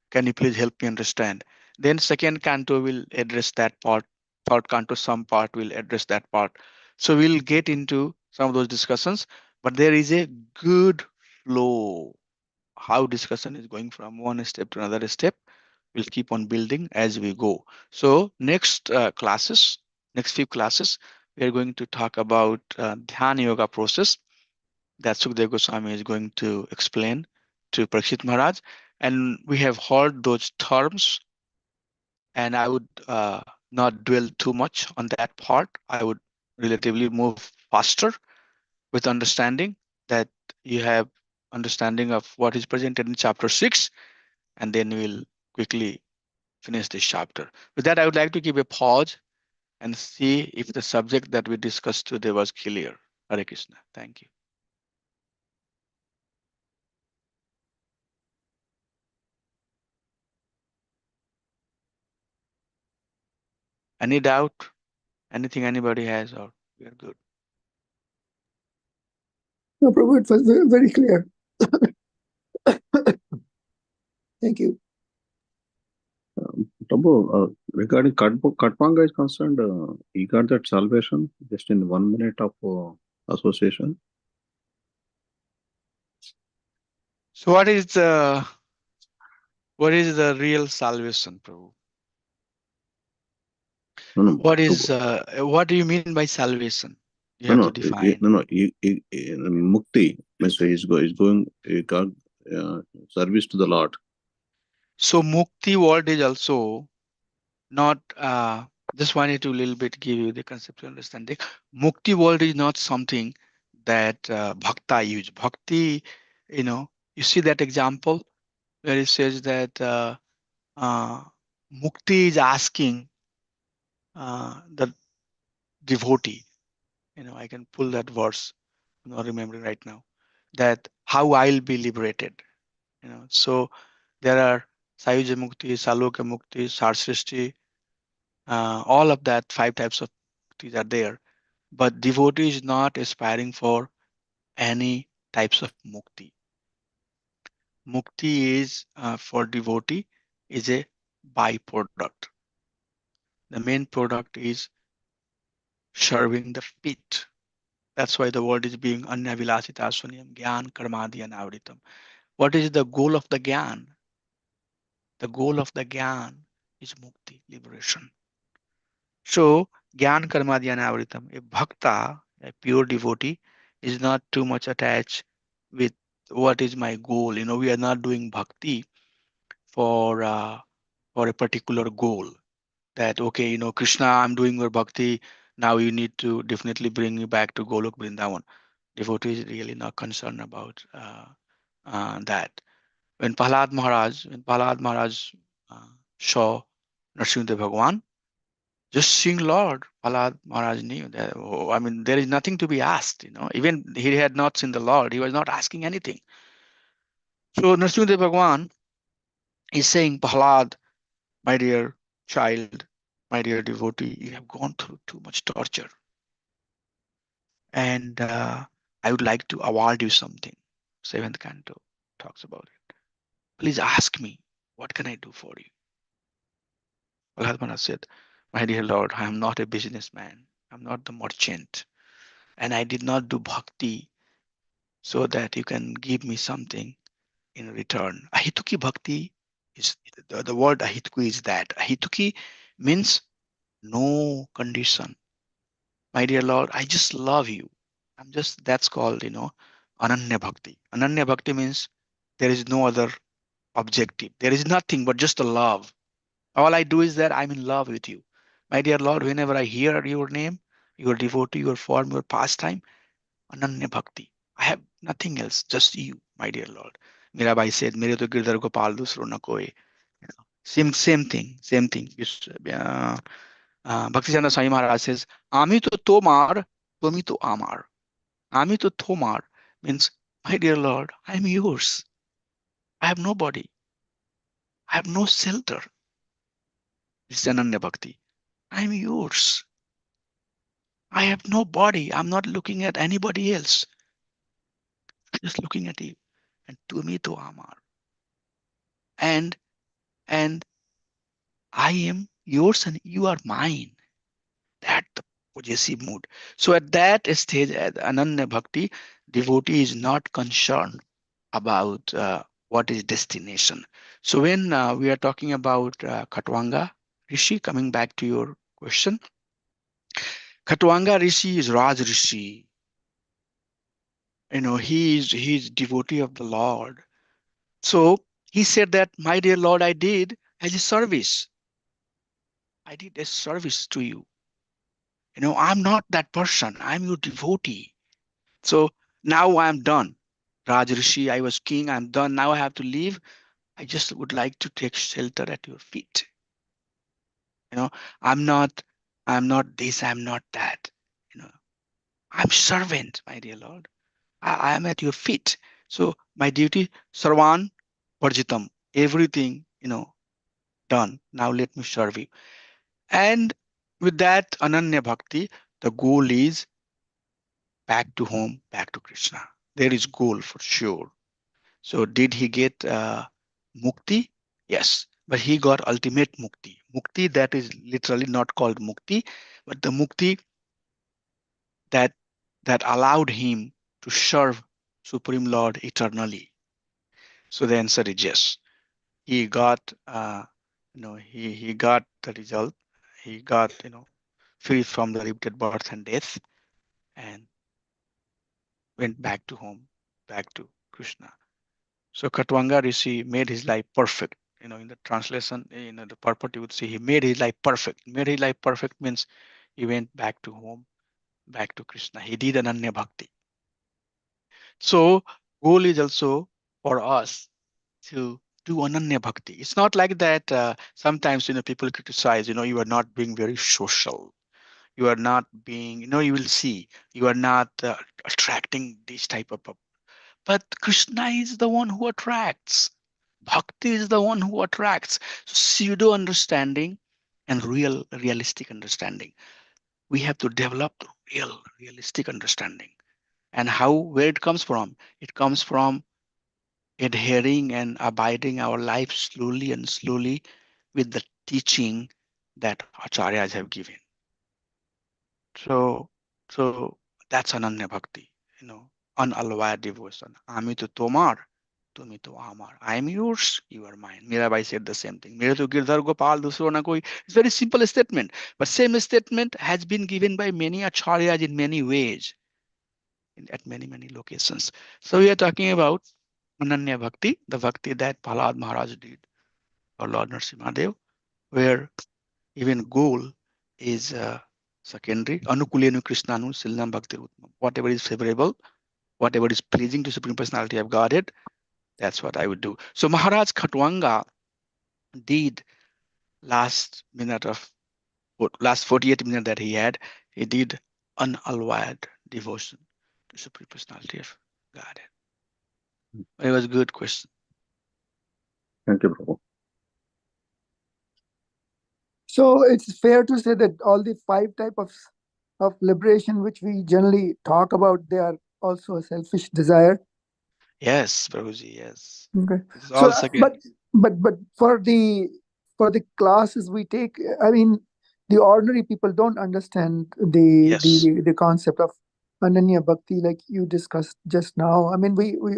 Can you please help me understand? Then second canto will address that part. Third canto, some part will address that part. So we'll get into some of those discussions, but there is a good flow. How discussion is going from one step to another step. We'll keep on building as we go. So next classes, next few classes, we are going to talk about Dhyana Yoga process that Sukdev Goswami is going to explain to Prakshit Maharaj. And we have heard those terms, and I would not dwell too much on that part. I would relatively move faster with understanding that you have understanding of what is presented in chapter 6, and then we'll quickly finish this chapter. With that, I would like to give a pause and see if the subject that we discussed today was clear. Hare Krishna. Thank you. Any doubt? Anything anybody has, or we are good? No, Prabhu, it was very clear. Thank you. Prabhu, regarding Katpanga is concerned, he got that salvation just in 1 minute of association. So what is the real salvation, Prabhu? No, no, What do you mean by salvation? You no, have no, to define. Mukti means he's going, he got service to the Lord. So mukti word is also not just wanted to little bit give you the conceptual understanding. Mukti word is not something that bhakta use. Bhakti, you see that example where it says that uh, mukti is asking the devotee. I can pull that verse. I'm not remembering right now. That how I'll be liberated. So there are Sayuja Mukti, Saloka Mukti, Sarsrishti, all of that 5 types of muktis are there. But devotee is not aspiring for any types of mukti. Mukti is for devotee is a byproduct. The main product is serving the feet. That's why the word is being anyavilasita sunyam gyan karmadi anavritam. What is the goal of the gyan? The goal of the gyan is mukti, liberation. So gyan karmadi anavritam, a bhakta, a pure devotee, is not too much attached with what is my goal. We are not doing bhakti for a particular goal. That okay, Krishna, I'm doing your bhakti. Now you need to definitely bring me back to Golok Vrindavan. Devotee is really not concerned about that. When Prahlad Maharaj uh, saw Nrsimhadev Bhagwan, just seeing Lord, Prahlad Maharaj knew that, oh, I mean, there is nothing to be asked. Even he had not seen the Lord, he was not asking anything. So Nrsimhadev Bhagwan is saying, Prahlad, my dear child, my dear devotee, you have gone through too much torture, and I would like to award you something. Seventh canto talks about it. Please ask me, what can I do for you? Prahlad Maharaj said, my dear Lord, I am not a businessman. I'm not the merchant. And I did not do bhakti so that you can give me something in return. Ahituki bhakti is the word ahituki is that. Ahituki means no condition. My dear Lord, I just love you. I'm just, that's called, Ananya Bhakti. Ananya Bhakti means there is no other objective. There is nothing but just a love. All I do is that I'm in love with you. My dear Lord, whenever I hear your name, your devotee, your form, your pastime, Ananya Bhakti. I have nothing else, just you, my dear Lord. Mirabai said, Mere to girdar gopal dusro na koi. Same thing, same thing. Bhaktisiddhanta Swami Maharaj says, Ami to tomar, Tomi to amar. Ami to tomar means, my dear Lord, I am yours. I have nobody. I have no shelter. This is Ananya Bhakti. I am yours. I have no body. I'm not looking at anybody else. I'm just looking at you. And to me to Amar. And and I am yours and you are mine. That the possessive mood. So at that stage, at Ananya Bhakti, devotee is not concerned about what is destination. So when we are talking about Khatwanga Rishi, coming back to your question, Khatwanga Rishi is Raj Rishi. He's devotee of the Lord. So he said that, my dear Lord, I did as a service. I did a service to you. I'm not that person. I'm your devotee. So now I'm done. Raj Rishi, I was king. I'm done. Now I have to leave. I just would like to take shelter at your feet. You know, I'm not, I'm not this, I'm not that. You know, I'm servant, my dear Lord. I am at your feet. So my duty, Sarvan Parjitam, everything, done. Now let me serve you. And with that Ananya Bhakti, the goal is back to home, back to Krishna. There is goal for sure. So did he get mukti? Yes, but he got ultimate mukti. Mukti that is literally not called mukti, but the mukti that that allowed him to serve Supreme Lord eternally. So the answer is yes. He got, he got the result. He got, free from the repeated birth and death, and went back to home, back to Krishna. So Katwanga Rishi made his life perfect. In the translation, the purport you would see he made his life perfect. Made his life perfect means he went back to home, back to Krishna. He did Ananya Bhakti. So goal is also for us to do Ananya Bhakti. It's not like that. Sometimes people criticize. You are not being very social. You are not being. You will see. You are not attracting this type of. But Krishna is the one who attracts. Bhakti is the one who attracts. Pseudo understanding and realistic understanding. We have to develop realistic understanding. And where it comes from? It comes from adhering and abiding our life slowly with the teaching that acharyas have given. So, so that's Ananya Bhakti, unalloyed devotion. Ami to tomar, tumi to amar. I am yours, you are mine. Mirabai said the same thing. Mere to girdhar gopal dusro na koi. It's very simple statement, but same statement has been given by many acharyas in many ways, at many locations. So we are talking about Ananya Bhakti, the Bhakti that Prahlad Maharaj did, or Lord Nrsimhadev, where even goal is secondary. Anukulenu Krishnanu Silnam Bhakti Uttam. Whatever is favorable, whatever is pleasing to Supreme Personality of Godhead, that's what I would do. So Maharaj Khatwanga did last 48 minutes that he had, he did unalloyed devotion to Supreme Personality of Godhead. It was a good question. Thank you, Prabhu. So it's fair to say that all the five type of liberation which we generally talk about, they are also a selfish desire. Yes, Prabhuji, yes. Okay. This is So, all second. but for the classes we take, I mean, the ordinary people don't understand Yes. the concept of Ananya Bhakti like you discussed just now. I mean,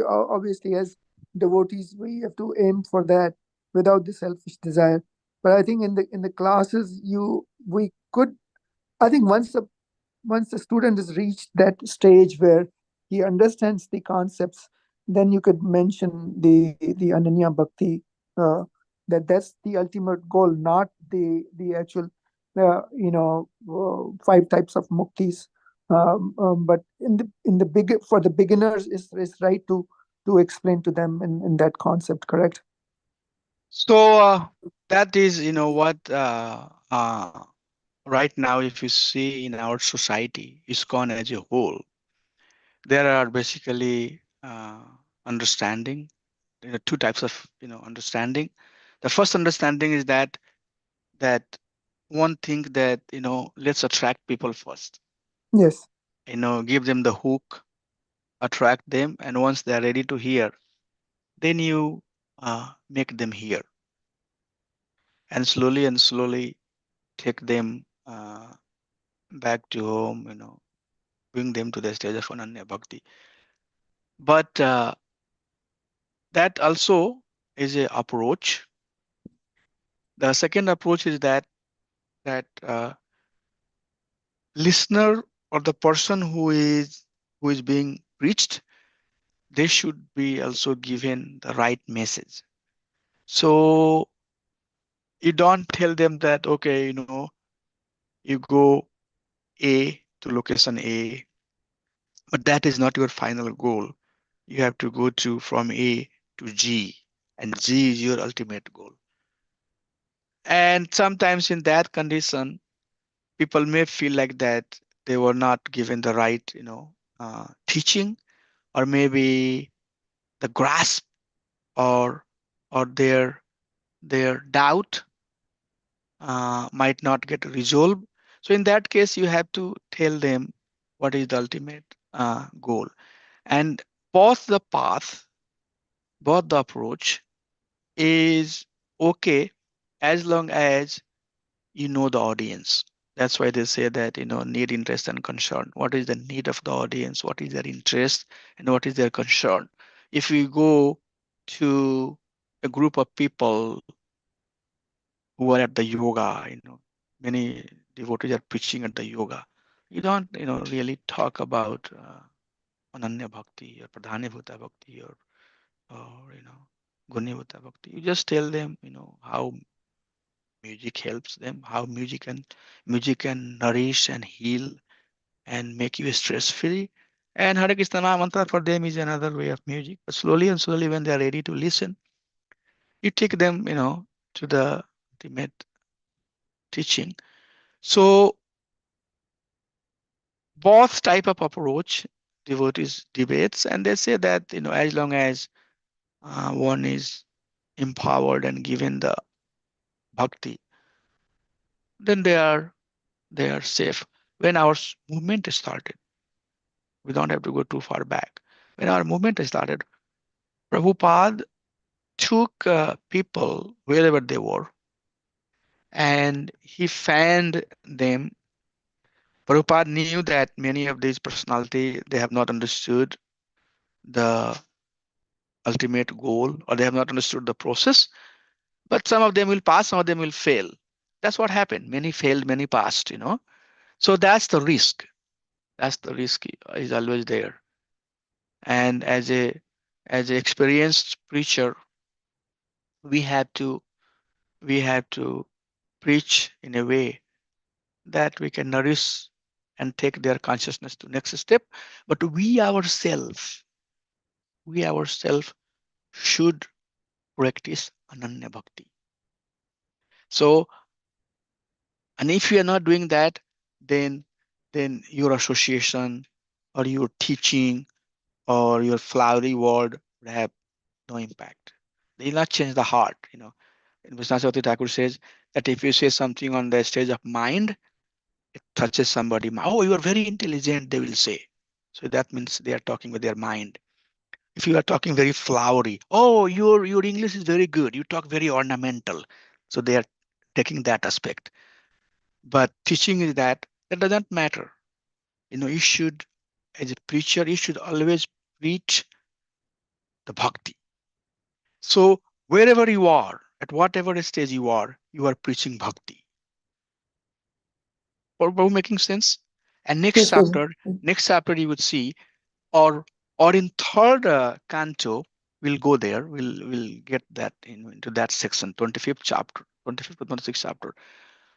obviously as devotees we have to aim for that without the selfish desire. But I think in the classes we could. I think once the student has reached that stage where he understands the concepts, then you could mention the Ananya Bhakti. Uh, that's the ultimate goal, not the actual five types of muktis. But in the big for the beginners is right to explain to them in that concept. Correct? So that is, what right now, if you see in our society, ISKCON as a whole, there are basically understanding. There are two types of, understanding. The first understanding is that one thing that, let's attract people first. Yes. Give them the hook, attract them, and once they are ready to hear, then you make them hear, and slowly take them back to home, bring them to the stage of Ananya Bhakti. But that also is a approach. The second approach is that listener, or the person who is being reached, they should be also given the right message. So you don't tell them that, okay, you go A to location A, but that is not your final goal. You have to go to from A to G, and G is your ultimate goal. And sometimes in that condition, people may feel like that they were not given the right, teaching, or maybe the grasp, or their doubt might not get resolved. So in that case, you have to tell them what is the ultimate goal. And both the path, both the approach is okay as long as you know the audience. That's why they say that, need, interest, and concern. What is the need of the audience? What is their interest, and what is their concern? If we go to a group of people who are at the yoga, many devotees are preaching at the yoga. You don't, really talk about Ananya Bhakti or Pradhani Bhuta Bhakti, or Guni Bhuta Bhakti. You just tell them, how music helps them, how music can nourish and heal and make you stress free. And Hare Krishna Maha Mantra for them is another way of music. But slowly and slowly, when they are ready to listen, you take them, to the ultimate teaching. So both type of approach, devotees debates, and they say that, as long as one is empowered and given the bhakti, then they are safe. When our movement started, we don't have to go too far back. When our movement started, Prabhupada took people wherever they were, and he fanned them. Prabhupada knew that many of these personality, they have not understood the ultimate goal, or they have not understood the process. But some of them will pass, some of them will fail. That's what happened. Many failed, many passed. So that's the risk. That's the risk is always there. And as a experienced preacher, we have to we have to preach in a way that we can nourish and take their consciousness to next step. But we ourselves should practice Ananya Bhakti. So, and if you are not doing that, then your association, or your teaching, or your flowery word would have no impact. They will not change the heart. In Vishwanath Thakur says, that if you say something on the stage of mind, it touches somebody. Oh, you are very intelligent, they will say. So that means they are talking with their mind. If you are talking very flowery, oh, your English is very good. You talk very ornamental. So they are taking that aspect. But teaching is that doesn't matter. You should, as a preacher, you should always preach the bhakti. So wherever you are, at whatever stage you are preaching bhakti. For making sense? And Yes, Prabhu. next chapter you would see, or in third canto, we'll go there. We'll get that into that section, 25th chapter, 25th to 26th chapter.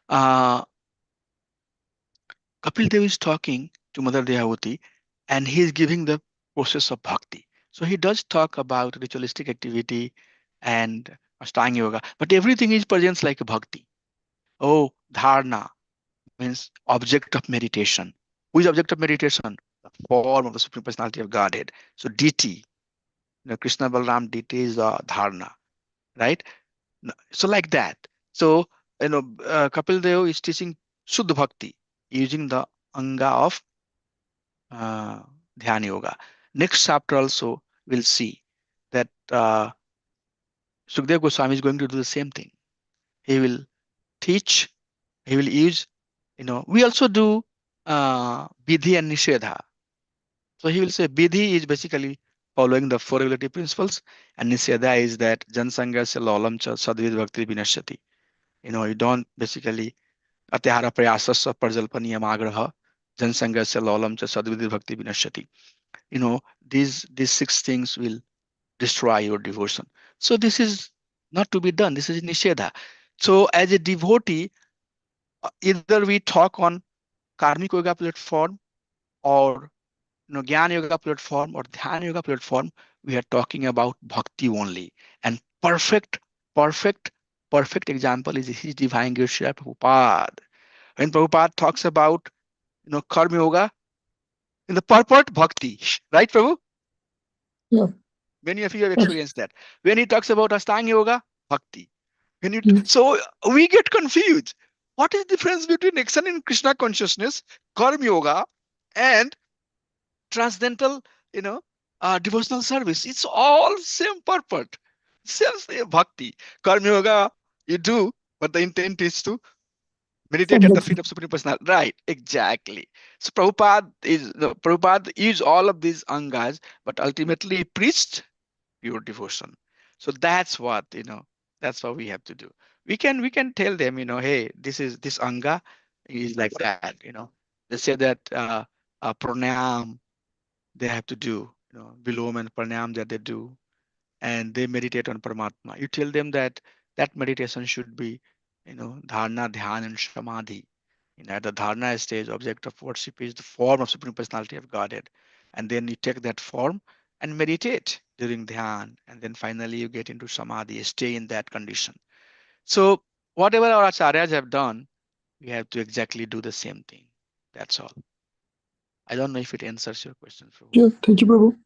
Uh, Kapil Dev is talking to Mother Dehavuti, and he is giving the process of bhakti. So he does talk about ritualistic activity and Ashtanga yoga, but everything is presents like a bhakti. Oh, dharna means object of meditation. Who is object of meditation? The form of the Supreme Personality of Godhead. So deity, Krishna Balram deity is the dharna, right? So like that. So Kapil Dev is teaching Shuddha Bhakti using the anga of uh, Dhyana Yoga. Next chapter also we'll see that Sukdev Goswami is going to do the same thing. He will teach, he will use, we also do Vidhi and Nishedha. So he will say Vidhi is basically following the four regulative principles, and Nishedha is that Jansanga se lolam cha sadvid bhakti vinashati. You don't basically Atyahara prayasasya parjalpaniyamagraha Jansanga se lolam cha sadvid bhakti vinashati. These six things will destroy your devotion. So this is not to be done. This is Nishedha. So as a devotee, either we talk on karmic yoga platform or Jnana yoga platform or Dhyana yoga platform, we are talking about bhakti only. And perfect, perfect example is his divine Guru Srila Prabhupada. When Prabhupada talks about karma yoga in the purport bhakti, right, Prabhu? Yeah. Many of you have Yes. experienced that. When he talks about Ashtanga yoga, bhakti. Yes. So we get confused. What is the difference between action in Krishna consciousness, karma yoga, and transcendental, you know, devotional service? It's all same purpose, same bhakti. Karma yoga you do, but the intent is to meditate at the Subject. feet of Supreme Personality. Right, exactly. So Prabhupada used all of these angas, but ultimately he preached pure devotion. So that's what we have to do. We can tell them, hey, this anga is like that. They say that pranayam they have to do, vilom and pranayam that they do, and they meditate on Paramatma. You tell them that that meditation should be, dharana, dhyan, and samadhi. At the dharana stage, object of worship is the form of Supreme Personality of Godhead. And then you take that form and meditate during dhyan. And then finally you get into samadhi, stay in that condition. So whatever our acharyas have done, we have to exactly do the same thing. That's all. I don't know if it answers your question, Prabhu. Yeah. Thank you, Prabhu.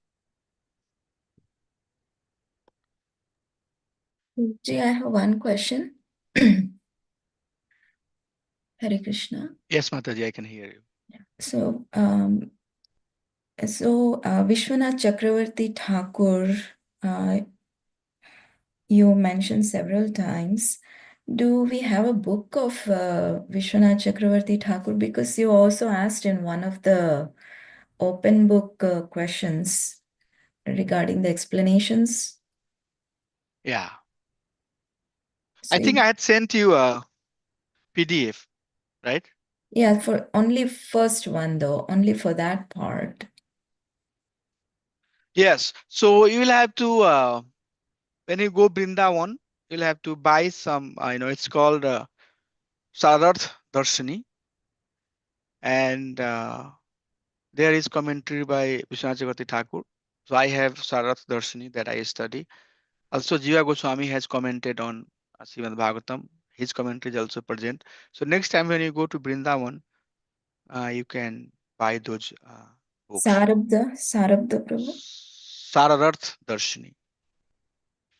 Ji, I have one question. Hare Krishna. Yes, Mataji, I can hear you. So, Vishwanath Chakravarti Thakur, you mentioned several times. Do we have a book of Vishwanath Chakravarti Thakur? Because you also asked in one of the open book questions regarding the explanations. Yeah. I So, think I had sent you a PDF, right? yeah, for only first one though, only for that part. Yes. So you will have to when you go Brindavan, you'll have to buy some. It's called Sararth Darshini, and there is commentary by Vishwanath Chakravarti Thakur. So I have Sararth Darshini that I study. Also, Jiva Goswami has commented on Srimad Bhagavatam. His commentary is also present. So next time when you go to Brindavan, you can buy those books. Sarabda Prabhu? Sararth Darshini.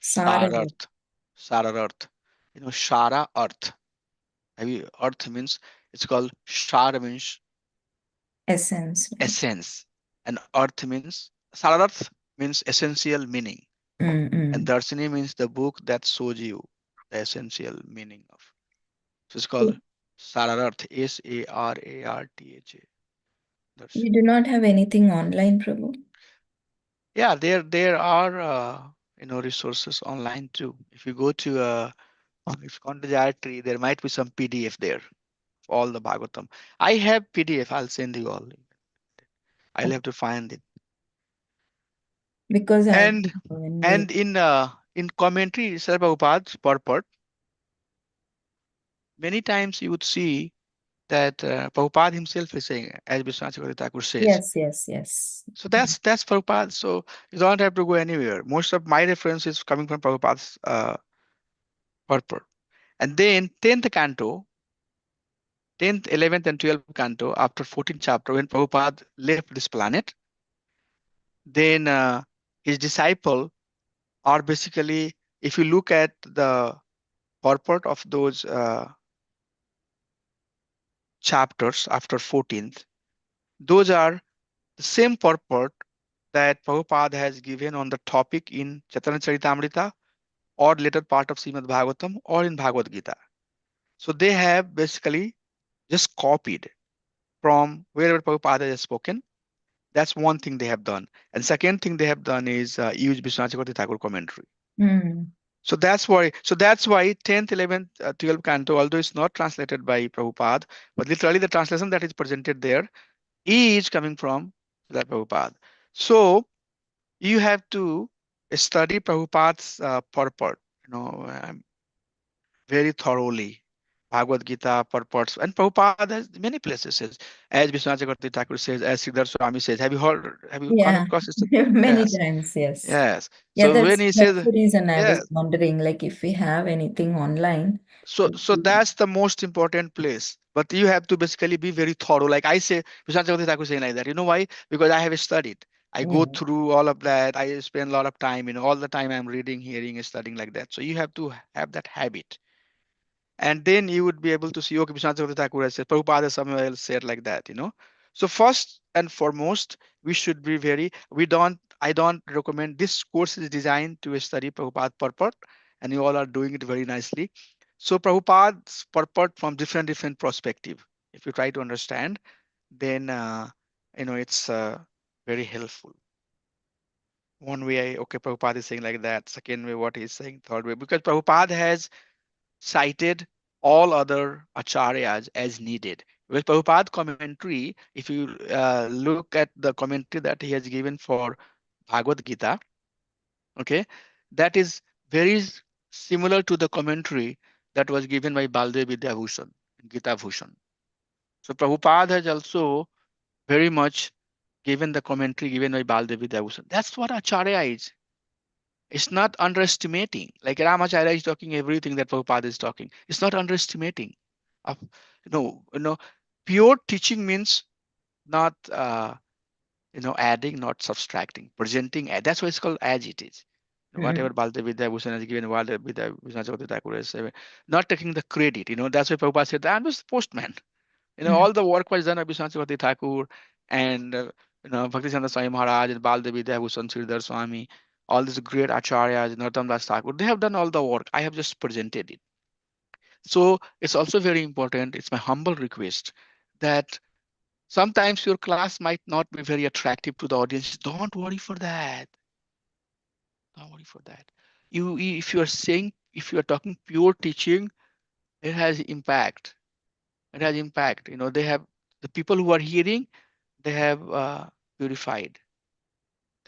Sarabda. Sararth. Sararth. Shara Earth. Earth means, it's called Shar means Essence, right? essence, and Earth means Sararth means essential meaning, and Mm-mm. Darshini means the book that shows you the essential meaning of. So it's called Sararth, Sarartha, You Darshini. do not have anything online, Prabhu? Yeah, there are resources online too. If you go to if you go to the directory, there might be some PDF there, all the Bhagavatam. I have PDF. I'll send you all. I'll have to find it. Because I And when we and in commentary, Sri Prabhupada's purport, many times you would see that Prabhupada himself is saying, as Vishwanath Chakravarti Thakur says. yes. So that's Prabhupada. So you don't have to go anywhere. Most of my reference is coming from Prabhupada's purport. And then 10th canto, 10th, 11th, and 12th canto, after 14th chapter, when Prabhupada left this planet, then his disciple are basically, if you look at the purport of those chapters after 14th, those are the same purport that Prabhupada has given on the topic in Chaitanya Charitamrita or later part of Srimad Bhagavatam or in Bhagavad Gita. So they have basically just copied from wherever Prabhupada has spoken. That's one thing they have done. And second thing they have done is use Vishwanath Chakravarti Thakur commentary. Mm. So that's why 10th, 11th, 12th canto, although it's not translated by Prabhupada, but literally the translation that is presented there is coming from that Prabhupada. So you have to study Prabhupada's purport, very thoroughly. Bhagavad Gita purports, and Prabhupada has many places says, as Vishwanath Chakravarti Thakur says, as Sridhar Swami says. Have you come Yeah, across this? many Yes, times, yes. yes. Yeah, So when he that's says, the reason I was yes, wondering, like, if we have anything online. so that's the most important place. But you have to basically be very thorough. Like I say, Vishwanath Chakravarti Thakur saying like that. You know why? Because I have studied. I go Mm. through all of that. I spend a lot of time, all the time I'm reading, hearing, studying like that. So you have to have that habit. And then you would be able to see, okay, Vishwanath Chakravarti Thakur has said, Prabhupada somewhere else said like that. So first and foremost, we should be I don't recommend, this course is designed to study Prabhupada purport, and you all are doing it very nicely. So Prabhupada's purport from different perspective, if you try to understand, then it's very helpful. One way, okay, Prabhupada is saying like that. Second way, what he's saying, third way, because Prabhupada has cited all other acharyas as needed. With Prabhupada commentary, if you look at the commentary that he has given for Bhagavad Gita, okay, that is very similar to the commentary that was given by Baldev Vidyabhushan, Gita Bhushan. So Prabhupada has also very much given the commentary given by Baldev Vidyabhushan. That's what acharya is. It's not underestimating. Like Ramacharya is talking everything that Prabhupada is talking. It's not underestimating. Of, pure teaching means not adding, not subtracting, presenting. That's why it's called as it is. Whatever Mm. Bhakti Vidya Bhushan has given, whatever Vidya Vishwanath Chakravarti Thakur has said, not taking the credit. That's why Prabhupada said, I'm just the postman. Mm. All the work was done by Vishwanath Chakravarti Thakur and Bhaktisiddhanta Swami Maharaj and Baldev Vidya Bhushan Sridhar Swami, all these great acharyas, Narottam Das Thakur, they have done all the work. I have just presented it. So it's also very important. It's my humble request that sometimes your class might not be very attractive to the audience. Don't worry for that. Don't worry for that. If you are saying, if you are talking pure teaching, it has impact. It has impact. They have the people who are hearing, they have purified.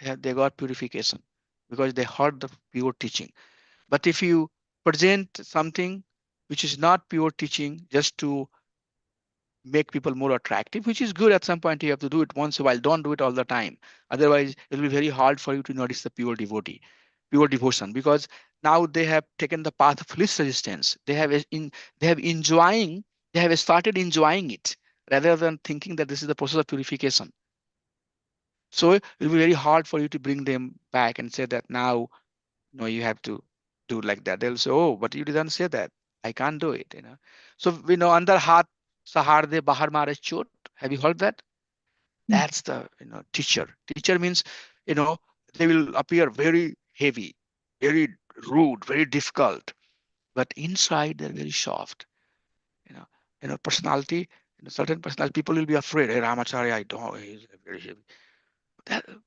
They got purification because they heard the pure teaching. But if you present something which is not pure teaching just to make people more attractive, which is good at some point, you have to do it once in a while. Don't do it all the time. Otherwise, it will be very hard for you to notice the pure devotee, pure devotion, because now they have taken the path of least resistance. They have enjoying, they have started enjoying it rather than thinking that this is the process of purification. So it will be very hard for you to bring them back and say that now, no, you have to do like that. They'll say, oh, but you didn't say that. I can't do it, you know. So we know under hath sahar de bahar mare chot. Have you heard that? That's the, you know, teacher. Teacher means, you know, they will appear very heavy, very rude, very difficult, but inside they're very soft. You know, personality. You know, certain personality people will be afraid. Hey, Ramacharya, I don't. He's very heavy.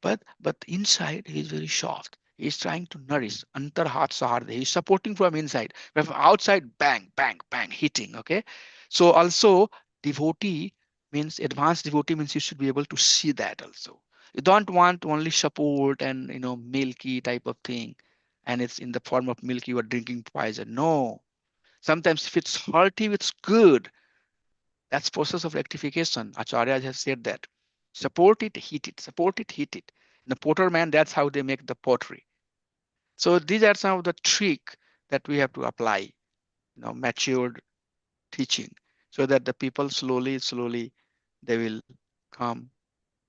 But inside he is very soft. He is trying to nourish. Antar hat sahar. He is supporting from inside. But from outside, bang, bang, bang, hitting. Okay. So also devotee means advanced devotee means you should be able to see that also. You don't want only support and, you know, milky type of thing, and it's in the form of milk you are drinking poison. No. Sometimes if it's hearty, it's good. That's process of rectification. Acharya has said that. Support it, heat it. Support it, heat it. In the potter man, that's how they make the pottery. So these are some of the trick that we have to apply, you know, matured teaching, so that the people slowly, slowly, they will come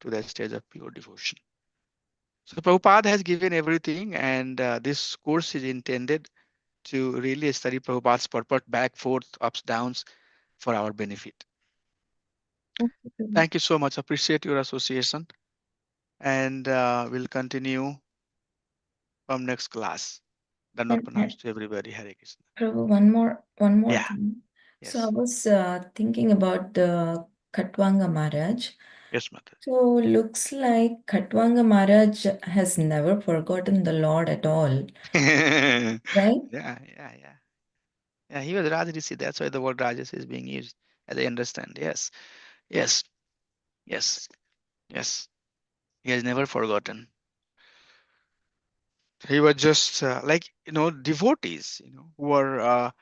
to that stage of pure devotion. So Prabhupada has given everything, and this course is intended to really study Prabhupada's purport, back, forth, ups, downs, for our benefit. Okay. Thank you so much. Appreciate your association. And we'll continue from next class. Dandavat And pranams to everybody. Hare Krishna. Prabhu, one more Yeah. thing. So I Yes. was thinking about the Katwanga Maharaj. Yes, Mother. So looks like Katwanga Maharaj has never forgotten the Lord at all, Yeah, right? yeah, yeah. Yeah, he was Rajrishi. That's why the word Rajas is being used, as I understand. Yes, yes, yes, yes. He has never forgotten. He was just like, you know, devotees, you know, who are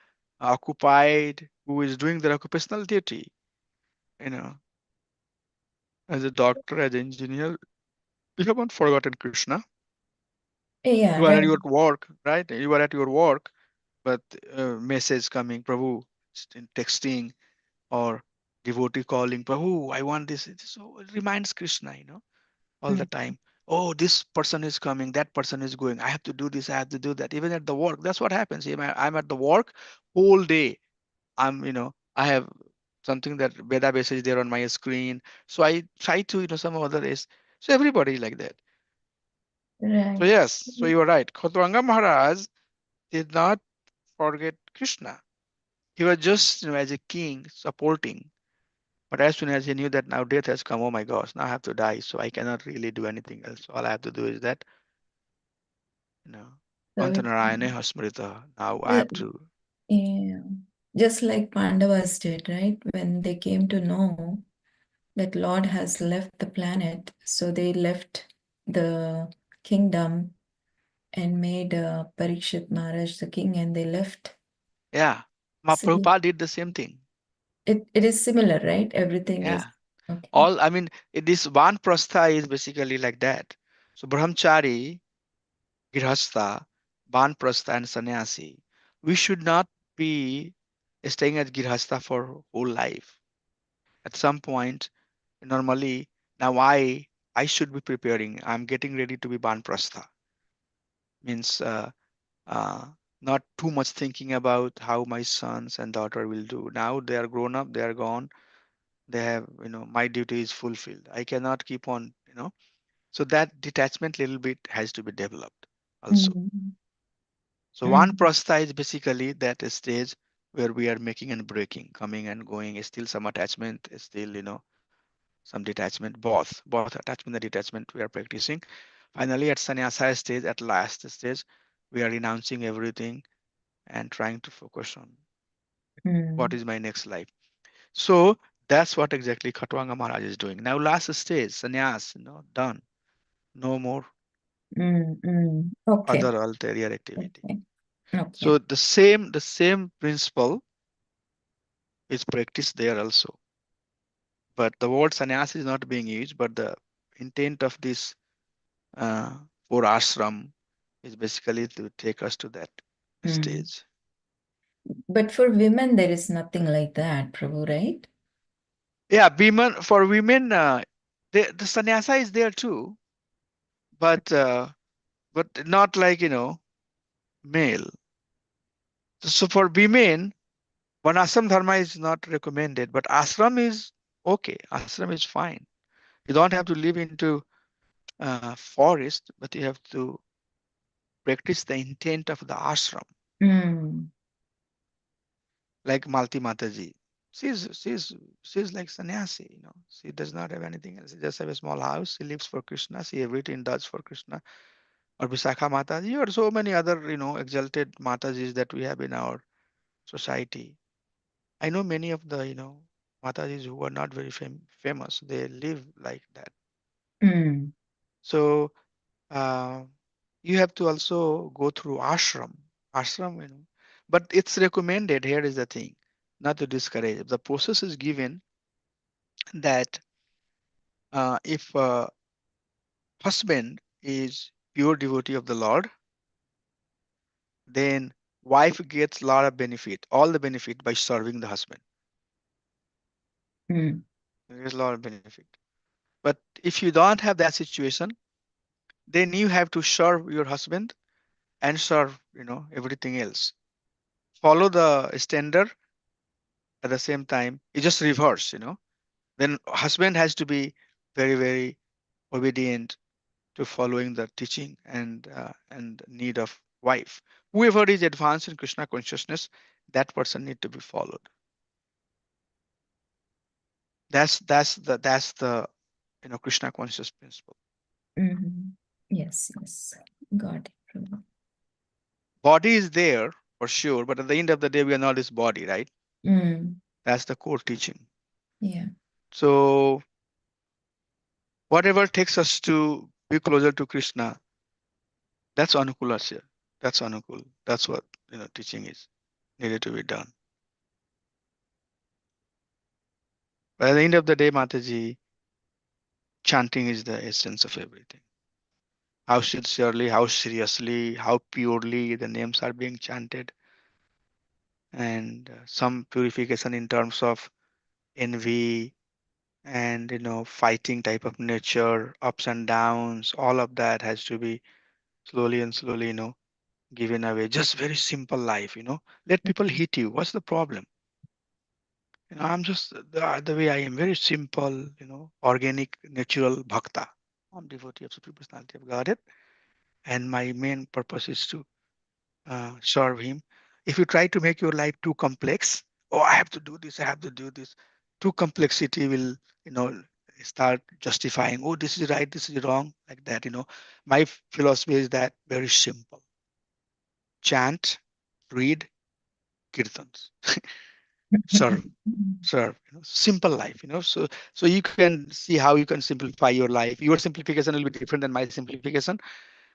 occupied, who is doing their occupational duty, you know, as a doctor, as an engineer. You haven't forgotten Krishna. Yeah, You are at right. your work, right? You are at your work, but message coming, Prabhu, texting, or devotee calling, Prabhu, I want this. So it reminds Krishna, you know, all the Mm, time. Oh, this person is coming, that person is going. I have to do this, I have to do that. Even at the work, that's what happens. I'm at the work whole day. I'm, you know, I have something that database is there on my screen. So I try to, you know, some other is. So everybody like that. So right. yes, so you are right. Khatwanga Maharaj did not forget Krishna. He was just, you know, as a king supporting. But as soon as he knew that now death has come, oh my gosh, now I have to die. So I cannot really do anything else. All I have to do is that, you know, So it, Pantanarayane Hasmrita. Now I ju- have to. yeah, just like Pandavas did, right? When they came to know that Lord has left the planet, so they left the kingdom and made Parikshit Maharaj the king, and they left. Yeah. So Mahaprabhupada did the same thing. it is similar, right? Everything is Yeah. okay. All, I mean, this one prastha is basically like that. So Brahmachari, Girhastha, Banprastha, and Sannyasi, we should not be staying at Girhastha for whole life. At some point, normally, now I should be preparing. I'm getting ready to be Banprastha. Means uh, not too much thinking about how my sons and daughter will do. Now they are grown up, they are gone. They have, you know, my duty is fulfilled. I cannot keep on, you know. So that detachment little bit has to be developed also. Mm, So one mm, prastha is basically that stage where we are making and breaking, coming and going, still some attachment, still, you know, some detachment, both attachment and detachment we are practicing. Finally, at sannyasa stage, at last stage, we are renouncing everything and trying to focus on what mm, is my next life. So that's what exactly Khatwanga Maharaj is doing. Now, last stage, sannyas, you know, done. No more Okay, other ulterior activity. okay, okay. So the same principle is practiced there also. But the word sannyas is not being used, but the intent of this uh, for ashram is basically to take us to that Mm. stage. But for women, there is nothing like that, Prabhu, right? Yeah, women, for women, the sannyasa is there too, but not like, you know, male. So for women, Varnashram dharma is not recommended, but ashram is okay. Ashram is fine. You don't have to live into forest, but you have to practice the intent of the ashram. Mm. Like Malti Mataji. She's she's she's like sannyasi, She does not have anything else. She just have a small house. She lives for Krishna. She everything does for Krishna. Or Visakha Mataji, or so many other, exalted Matajis that we have in our society. I know many of the, Matajis who are not very famous. They live like that. Mm. So uh, you have to also go through ashram. Ashram, but it's recommended. Here is the thing, not to discourage. The process is given that if husband is pure devotee of the Lord, then wife gets a lot of benefit, all the benefit by serving the husband. Mm. There's a lot of benefit. But if you don't have that situation, then you have to serve your husband and serve, everything else. Follow the standard at the same time. You just reverse. Then husband has to be very, very obedient to following the teaching and need of wife. Whoever is advanced in Krishna consciousness, that person need to be followed. That's the Krishna conscious principle. Mhm. Yes, yes. Got it, Prabhu. Body is there for sure, but at the end of the day, we are not this body, right? Mm. That's the core teaching. Yeah. So whatever takes us to be closer to Krishna, that's anukulasya. That's anukul. That's what teaching is needed to be done. But at the end of the day, Mataji, chanting is the essence of everything. How sincerely, how seriously, how purely the names are being chanted, and some purification in terms of envy and fighting type of nature, ups and downs, all of that has to be slowly and slowly, given away. Just very simple life. Let people hit you. What's the problem? I'm just the way I am, very simple, organic, natural bhakta. I'm devotee of Supreme Personality of Godhead, and my main purpose is to serve Him. If you try to make your life too complex, oh, I have to do this, I have to do this, too complexity will, start justifying, oh, this is right, this is wrong, like that. My philosophy is that very simple: chant, read, kirtans, serve. Serve, simple life, so you can see how you can simplify your life. Your simplification will be different than my simplification,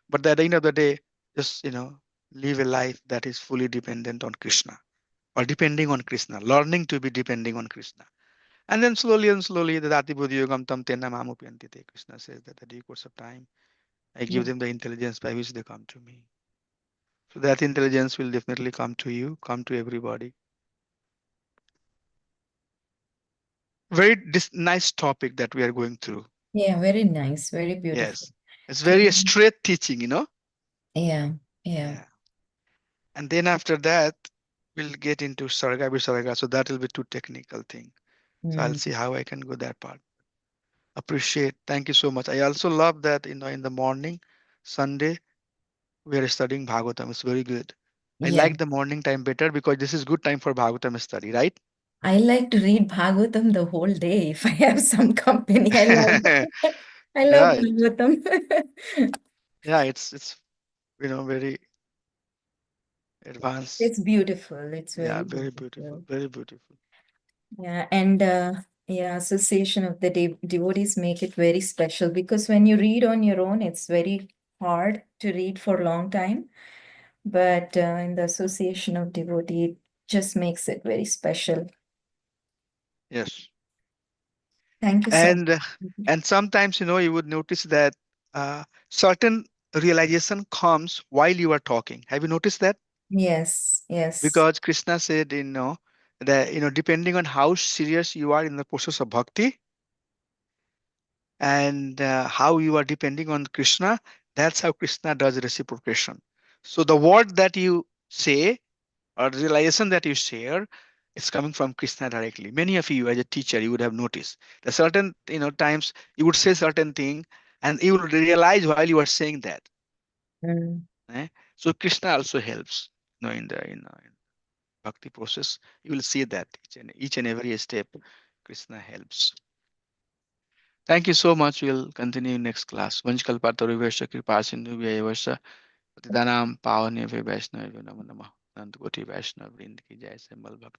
but at the end of the day, just live a life that is fully dependent on Krishna, or depending on Krishna, learning to be depending on Krishna. And then slowly and slowly, the Dati Buddhi Yogam Tam Tena Mamupiyanti Te, Krishna says that at the due course of time, I Yeah. give them the intelligence by which they come to me. So that intelligence will definitely come to you, come to everybody. Very nice topic that we are going through. Yeah, very nice, very beautiful. Yes. It's very Clean. straight teaching. Yeah, yeah. Yeah. And then after that, we'll get into Sarga Visarga. So that will be too technical thing. So I'll Mm. see how I can go that part. Appreciate. Thank you so much. I also love that, in the morning, Sunday, we are studying Bhagavatam. It's very good. I Yeah. like the morning time better because this is good time for Bhagavatam study, right? I like to read Bhagavatam the whole day if I have some company. I love I love Yeah, Bhagavatam. yeah, it's very advanced. It's beautiful. It's Yeah, very very beautiful, beautiful. very beautiful. Yeah, and yeah, association of the devotees make it very special because when you read on your own, it's very hard to read for a long time. But in the association of devotee, it just makes it very special. Yes. Thank you so And much. and sometimes you would notice that certain realization comes while you are talking. Have you noticed that? Yes, yes, Because Krishna said, that depending on how serious you are in the process of bhakti, and how you are depending on Krishna, that's how Krishna does reciprocation. So the word that you say, or the realization that you share, It's coming from Krishna directly. Many of you, as a teacher, you would have noticed that certain, times you would say certain thing, and you will realize while you are saying that. Mm. eh? So Krishna also helps, in the in bhakti process. You will see that each and every step, Krishna helps. Thank you so much. We'll continue next class. Vanchkalpatarubhyascha kripasindhubhyayavascha patitanam pavanebhyo vaishnavabhyo namo namah. Anant Koti Vaishnav Vrind ki jai. Simple Bhakti.